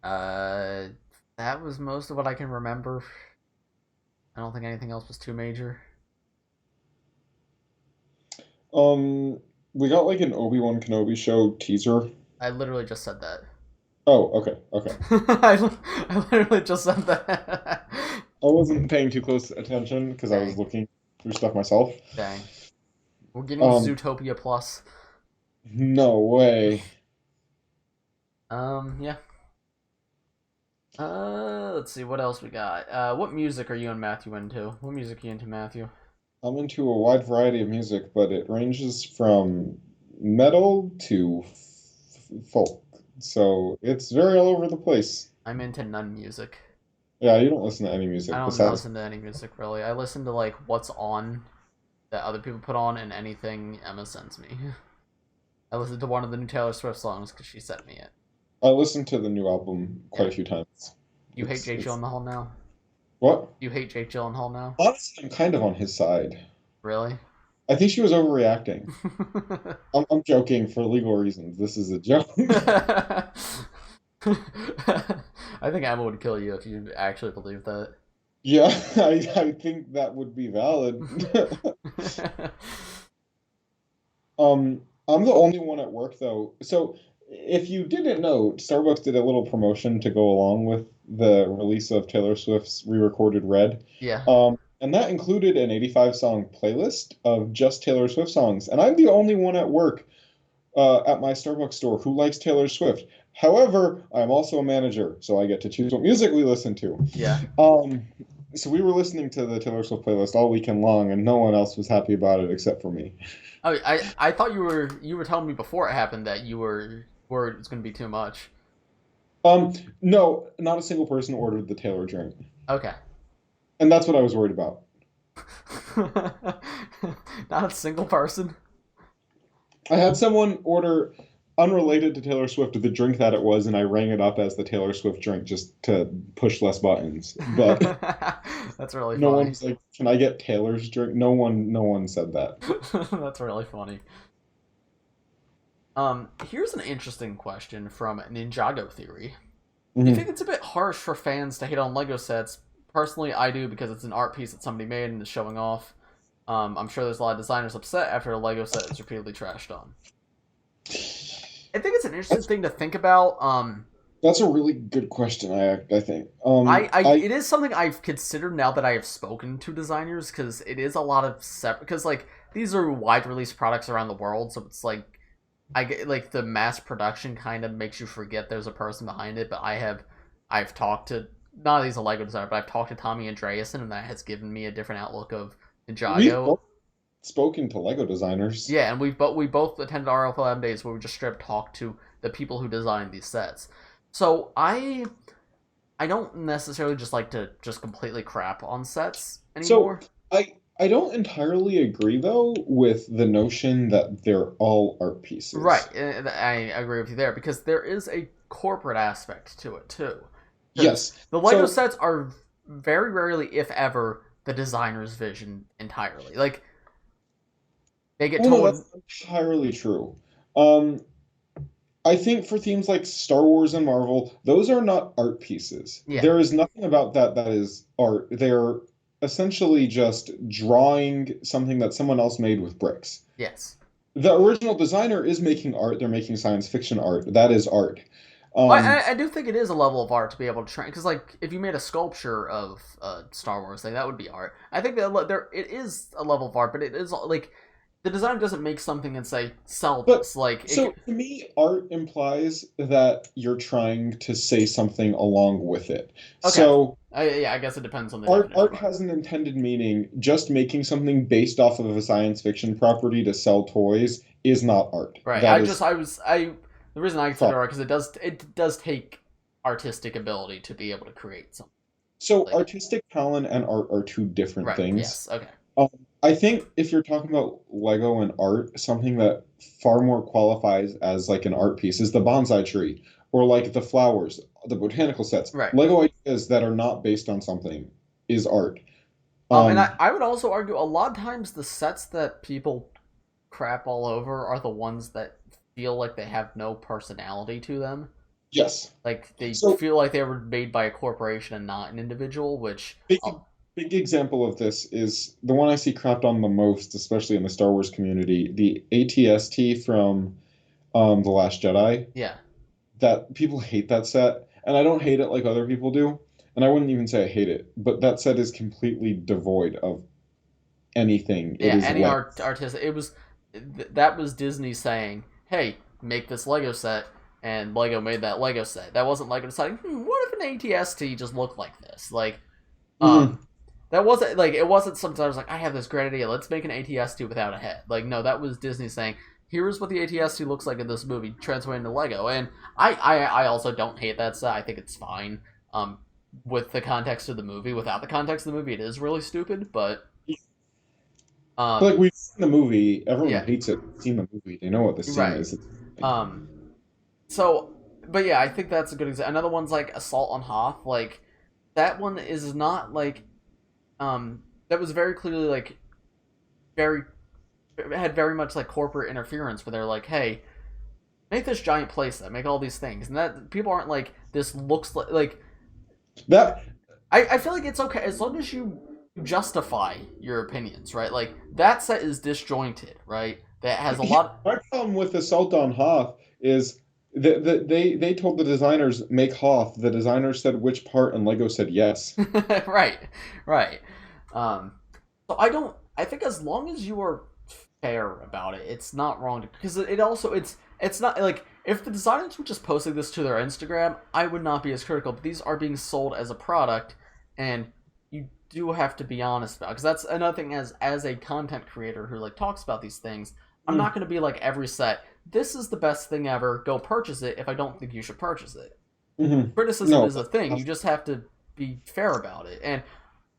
[SPEAKER 1] That was most of what I can remember. I don't think anything else was too major.
[SPEAKER 2] We got like an Obi-Wan Kenobi show teaser.
[SPEAKER 1] I literally just said that.
[SPEAKER 2] Oh, okay.
[SPEAKER 1] I literally just said that.
[SPEAKER 2] I wasn't paying too close attention because I was looking through stuff myself.
[SPEAKER 1] Dang. We're getting Zootopia Plus.
[SPEAKER 2] No way.
[SPEAKER 1] Yeah. Let's see, what else we got? What music are you and Matthew into? What music are you into, Matthew?
[SPEAKER 2] I'm into a wide variety of music, but it ranges from metal to folk. So it's very all over the place.
[SPEAKER 1] I'm into none music.
[SPEAKER 2] Yeah, you don't listen to any music.
[SPEAKER 1] I don't listen to any music, really. I listen to, like, what's on that other people put on and anything Emma sends me. I listened to one of the new Taylor Swift songs because she sent me it.
[SPEAKER 2] I listened to the new album quite a few times.
[SPEAKER 1] You hate Jake Gyllenhaal now?
[SPEAKER 2] What?
[SPEAKER 1] You hate Jake Gyllenhaal now?
[SPEAKER 2] Honestly, I'm kind of on his side.
[SPEAKER 1] Really?
[SPEAKER 2] I think she was overreacting. I'm joking for legal reasons. This is a joke.
[SPEAKER 1] I think Emma would kill you if you actually believe that.
[SPEAKER 2] Yeah, I think that would be valid. I'm the only one at work though. So if you didn't know, Starbucks did a little promotion to go along with the release of Taylor Swift's re-recorded Red.
[SPEAKER 1] Yeah.
[SPEAKER 2] And that included an 85 song playlist of just Taylor Swift songs. And I'm the only one at work at my Starbucks store who likes Taylor Swift. However, I'm also a manager, so I get to choose what music we listen to.
[SPEAKER 1] Yeah.
[SPEAKER 2] So we were listening to the Taylor Swift playlist all weekend long, and no one else was happy about it except for me.
[SPEAKER 1] I thought you were telling me before it happened that you were worried it's going to be too much.
[SPEAKER 2] No, not a single person ordered the Taylor drink.
[SPEAKER 1] Okay.
[SPEAKER 2] And that's what I was worried about.
[SPEAKER 1] Not a single person?
[SPEAKER 2] I had someone order, unrelated to Taylor Swift, the drink that it was, and I rang it up as the Taylor Swift drink just to push less buttons. But
[SPEAKER 1] that's really funny.
[SPEAKER 2] No one was like, "Can I get Taylor's drink?" No one said that.
[SPEAKER 1] That's really funny. Here's an interesting question from Ninjago Theory. Do you think it's a bit harsh for fans to hate on Lego sets? Personally, I do, because it's an art piece that somebody made and is showing off. I'm sure there's a lot of designers upset after a Lego set is repeatedly trashed on. I think it's an interesting thing to think about.
[SPEAKER 2] That's a really good question, I think.
[SPEAKER 1] It is something I've considered now that I have spoken to designers, because it is a lot of because like these are wide release products around the world, so it's like I get like the mass production kind of makes you forget there's a person behind it. But I've talked to, not that he's a Lego designer, but I've talked to Tommy Andreasen, and that has given me a different outlook of Ninjago.
[SPEAKER 2] We've both spoken to Lego designers.
[SPEAKER 1] Yeah, and we both attended RLM days where we just straight up talked to the people who designed these sets. So I don't necessarily just like to just completely crap on sets anymore.
[SPEAKER 2] So I don't entirely agree though with the notion that they're all art pieces.
[SPEAKER 1] Right, I agree with you there, because there is a corporate aspect to it too.
[SPEAKER 2] Yes.
[SPEAKER 1] The Lego sets are very rarely, if ever, the designer's vision entirely. Like, they get told...
[SPEAKER 2] that's entirely true. I think for themes like Star Wars and Marvel, those are not art pieces. Yeah. There is nothing about that is art. They're essentially just drawing something that someone else made with bricks.
[SPEAKER 1] Yes.
[SPEAKER 2] The original designer is making art. They're making science fiction art. That is art.
[SPEAKER 1] I do think it is a level of art to be able to train, because like if you made a sculpture of a Star Wars thing, that would be art. I think that it is a level of art, but it is like the designer doesn't make something and say sell this.
[SPEAKER 2] To me, art implies that you're trying to say something along with it. Okay. So
[SPEAKER 1] I guess it depends on the
[SPEAKER 2] art has an intended meaning. Just making something based off of a science fiction property to sell toys is not art.
[SPEAKER 1] Right. The reason I consider art, because it does take artistic ability to be able to create something.
[SPEAKER 2] So artistic talent and art are two different things.
[SPEAKER 1] Yes. Okay.
[SPEAKER 2] I think if you're talking about Lego and art, something that far more qualifies as like an art piece is the bonsai tree, or like the flowers, the botanical sets.
[SPEAKER 1] Right.
[SPEAKER 2] Lego ideas that are not based on something is art.
[SPEAKER 1] And I would also argue a lot of times the sets that people crap all over are the ones that feel like they have no personality to them.
[SPEAKER 2] Yes.
[SPEAKER 1] Like they feel like they were made by a corporation and not an individual, which...
[SPEAKER 2] Big example of this is the one I see crapped on the most, especially in the Star Wars community, the ATST from The Last Jedi.
[SPEAKER 1] Yeah.
[SPEAKER 2] That people hate that set, and I don't hate it like other people do, and I wouldn't even say I hate it, but that set is completely devoid of anything.
[SPEAKER 1] Any artistic. That was Disney saying, "Hey, make this Lego set," and Lego made that Lego set. That wasn't Lego deciding, what if an ATST just looked like this? Like, that wasn't like, it wasn't sometimes like, I have this great idea, let's make an ATST without a head. Like, no, that was Disney saying, here's what the ATST looks like in this movie, transformed into Lego. And I also don't hate that set. I think it's fine. With the context of the movie. Without the context of the movie, it is really stupid, but...
[SPEAKER 2] like, we've seen the movie, everyone hates it, seen the movie, they know what the scene is.
[SPEAKER 1] So, but yeah, I think that's a good example. Another one's like Assault on Hoth. Like, that one is not like... that was very clearly like had very much like corporate interference, where they're like, hey, make this giant playset, make all these things, and that people aren't like, this looks like
[SPEAKER 2] that.
[SPEAKER 1] I feel like it's okay as long as you justify your opinions, right? Like, that set is disjointed, right? that has a lot.
[SPEAKER 2] My problem with the Sultan Hoth is they told the designers make Hoth. The designers said which part, and Lego said yes.
[SPEAKER 1] Right, right. So I think as long as you are fair about it, it's not wrong because it also it's not like if the designers were just posting this to their Instagram, I would not be as critical. But these are being sold as a product, and you do have to be honest about because that's another thing as a content creator who like talks about these things. I'm not going to be like every set. This is the best thing ever. Go purchase it if I don't think you should purchase it. Criticism is a thing. You just have to be fair about it. And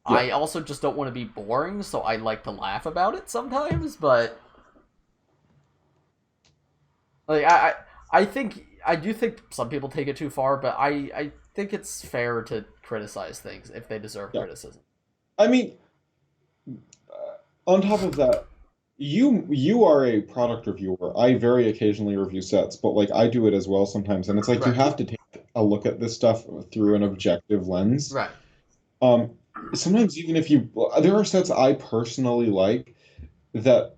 [SPEAKER 1] I also just don't want to be boring, so I like to laugh about it sometimes, but like I do think some people take it too far, but I think it's fair to criticize things if they deserve criticism.
[SPEAKER 2] I mean, on top of that, you are a product reviewer. I very occasionally review sets, but like I do it as well sometimes, and it's like you have to take a look at this stuff through an objective lens.
[SPEAKER 1] Right.
[SPEAKER 2] Sometimes even if there are sets I personally like that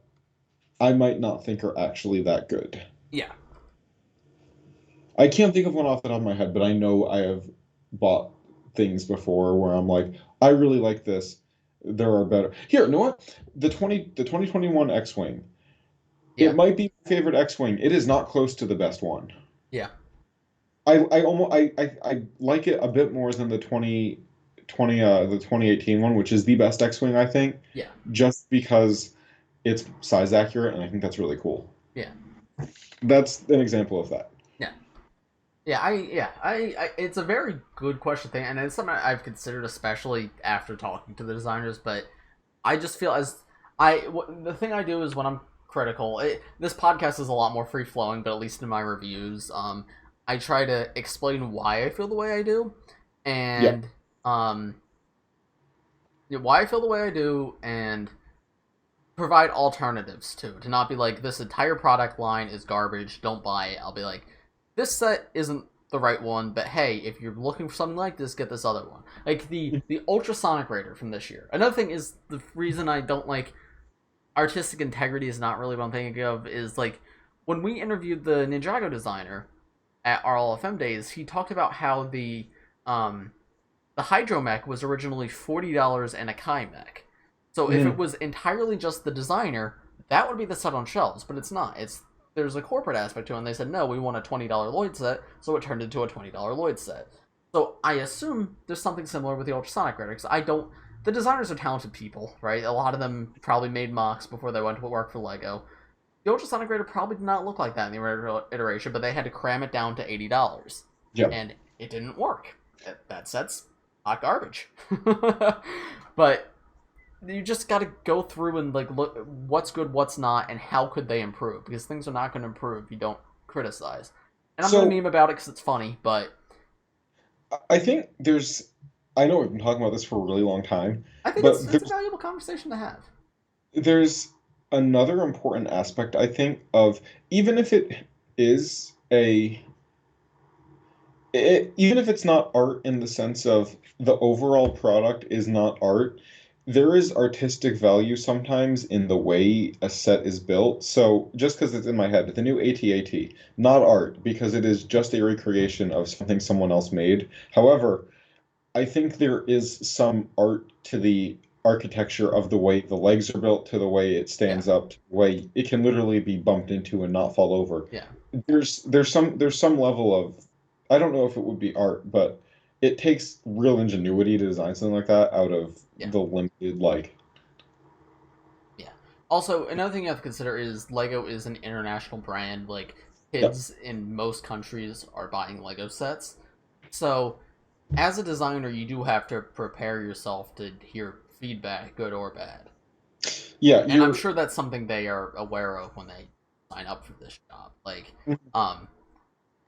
[SPEAKER 2] I might not think are actually that good.
[SPEAKER 1] Yeah.
[SPEAKER 2] I can't think of one off the top of my head, but I know I have bought things before where I'm like, I really like this. There are better. Here, you know what? The 2021 X-Wing. Yeah. It might be my favorite X-Wing. It is not close to the best one.
[SPEAKER 1] Yeah.
[SPEAKER 2] I like it a bit more than the 2018 one, which is the best X-Wing, I think.
[SPEAKER 1] Yeah.
[SPEAKER 2] Just because it's size accurate, and I think that's really cool.
[SPEAKER 1] Yeah.
[SPEAKER 2] That's an example of that.
[SPEAKER 1] Yeah, it's a very good question thing, and it's something I've considered, especially after talking to the designers. But I just feel the thing I do is when I'm critical. This podcast is a lot more free flowing, but at least in my reviews, I try to explain why I feel the way I do, and why I feel the way I do, and provide alternatives to not be like this entire product line is garbage, don't buy it. I'll be like, this set isn't the right one, but hey, if you're looking for something like this, get this other one. Like the ultrasonic raider from this year. Another thing is the reason I don't like artistic integrity is not really what I'm thinking of is like when we interviewed the Ninjago designer at our LFM days, he talked about how the hydromech was originally $40 and a Kai mech. So if it was entirely just the designer, that would be the set on shelves, but it's not. There's a corporate aspect to it, and they said, no, we want a $20 Lloyd set, so it turned into a $20 Lloyd set. So I assume there's something similar with the ultrasonic raider, because the designers are talented people, right? A lot of them probably made mocks before they went to work for LEGO. The ultrasonic raider probably did not look like that in the original iteration, but they had to cram it down to $80.
[SPEAKER 2] Yep.
[SPEAKER 1] And it didn't work. That set's hot garbage. But you just got to go through and like look what's good, what's not, and how could they improve, because things are not going to improve if you don't criticize. And I'm going to meme about it because it's funny, but
[SPEAKER 2] I think I know we've been talking about this for a really long time.
[SPEAKER 1] I think it's a valuable conversation to have.
[SPEAKER 2] There's another important aspect, I think, of even if it is even if it's not art in the sense of the overall product is not art, there is artistic value sometimes in the way a set is built. So just because it's in my head, the new AT-AT, not art, because it is just a recreation of something someone else made. However, I think there is some art to the architecture of the way the legs are built, to the way it stands up, to the way it can literally be bumped into and not fall over.
[SPEAKER 1] Yeah.
[SPEAKER 2] There's some level of, I don't know if it would be art, but it takes real ingenuity to design something like that out of the limited, like...
[SPEAKER 1] Yeah. Also, another thing you have to consider is LEGO is an international brand. Like, kids in most countries are buying LEGO sets. So, as a designer, you do have to prepare yourself to hear feedback, good or bad.
[SPEAKER 2] Yeah.
[SPEAKER 1] And I'm sure that's something they are aware of when they sign up for this job. Like,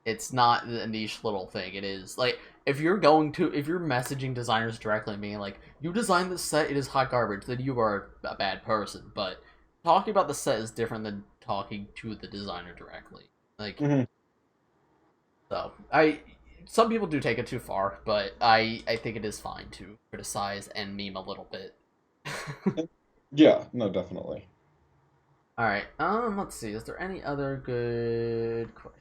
[SPEAKER 1] it's not a niche little thing. It is, like... If you're messaging designers directly and being like, you designed this set, it is hot garbage, then you are a bad person. But talking about the set is different than talking to the designer directly. Like, so, some people do take it too far, but I think it is fine to criticize and meme a little bit.
[SPEAKER 2] Yeah, no, definitely.
[SPEAKER 1] All right. Let's see. Is there any other good questions?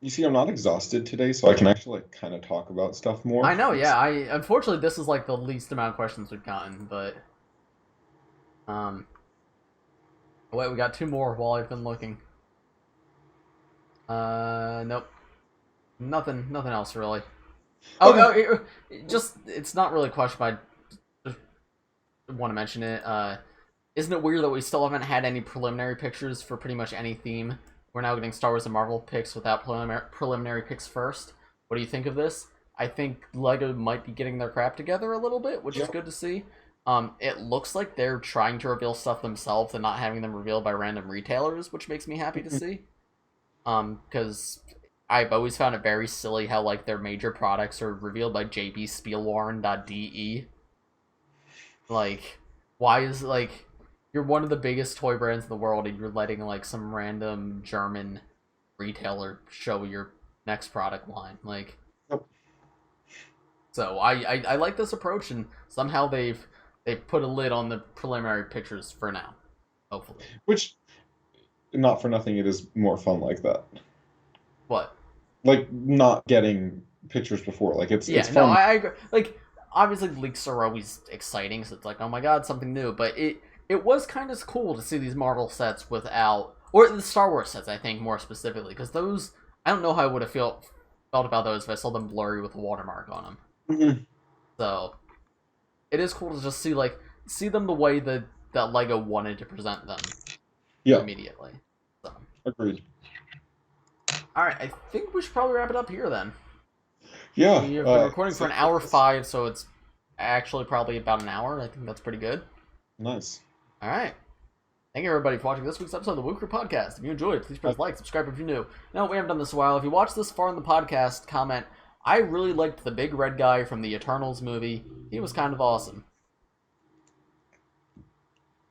[SPEAKER 2] You see, I'm not exhausted today, so I can actually like, kind of talk about stuff more.
[SPEAKER 1] I know. Yeah. Unfortunately, this is like the least amount of questions we've gotten, but um. Wait, we got two more while I've been looking. Nope. Nothing else really. Oh,
[SPEAKER 2] Okay.
[SPEAKER 1] it's not really a question, but I just want to mention it. Isn't it weird that we still haven't had any preliminary pictures for pretty much any theme? We're now getting Star Wars and Marvel picks without preliminary picks first. What do you think of this? I think LEGO might be getting their crap together a little bit, which is good to see. It looks like they're trying to reveal stuff themselves and not having them revealed by random retailers, which makes me happy to see. Because I've always found it very silly how like their major products are revealed by jbspielwarren.de. Like, why is like you're one of the biggest toy brands in the world and you're letting like some random German retailer show your next product line? Like, so I like this approach, and somehow they've put a lid on the preliminary pictures for now. Hopefully.
[SPEAKER 2] Which, not for nothing, it is more fun like that.
[SPEAKER 1] What?
[SPEAKER 2] Like not getting pictures before, like it's
[SPEAKER 1] Yeah,
[SPEAKER 2] it's
[SPEAKER 1] no,
[SPEAKER 2] fun.
[SPEAKER 1] I agree. Like, obviously leaks are always exciting, so it's like, oh my god, something new. But it was kind of cool to see these Marvel sets without, or the Star Wars sets, I think more specifically, because those I don't know how I would have felt about those if I saw them blurry with a watermark on them.
[SPEAKER 2] Mm-hmm.
[SPEAKER 1] So it is cool to just see them the way that LEGO wanted to present them.
[SPEAKER 2] Yeah.
[SPEAKER 1] Immediately. So.
[SPEAKER 2] Agreed.
[SPEAKER 1] All right, I think we should probably wrap it up here then.
[SPEAKER 2] Yeah.
[SPEAKER 1] We have been recording for an hour 5, so it's actually probably about an hour. I think that's pretty good.
[SPEAKER 2] Nice.
[SPEAKER 1] All right. Thank you, everybody, for watching this week's episode of the Wooker Podcast. If you enjoyed, please press like, subscribe if you're new. No, we haven't done this in a while. If you watched this far in the podcast, comment, I really liked the big red guy from the Eternals movie. He was kind of awesome.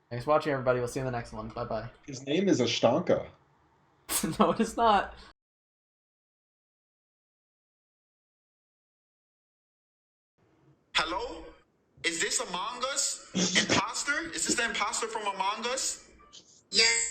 [SPEAKER 1] Thanks for watching, everybody. We'll see you in the next one. Bye-bye.
[SPEAKER 2] His name is Ashtanka.
[SPEAKER 1] No, it is not.
[SPEAKER 3] Hello? Is this Among Us? Imposter? Is this the imposter from Among Us?
[SPEAKER 4] Yes.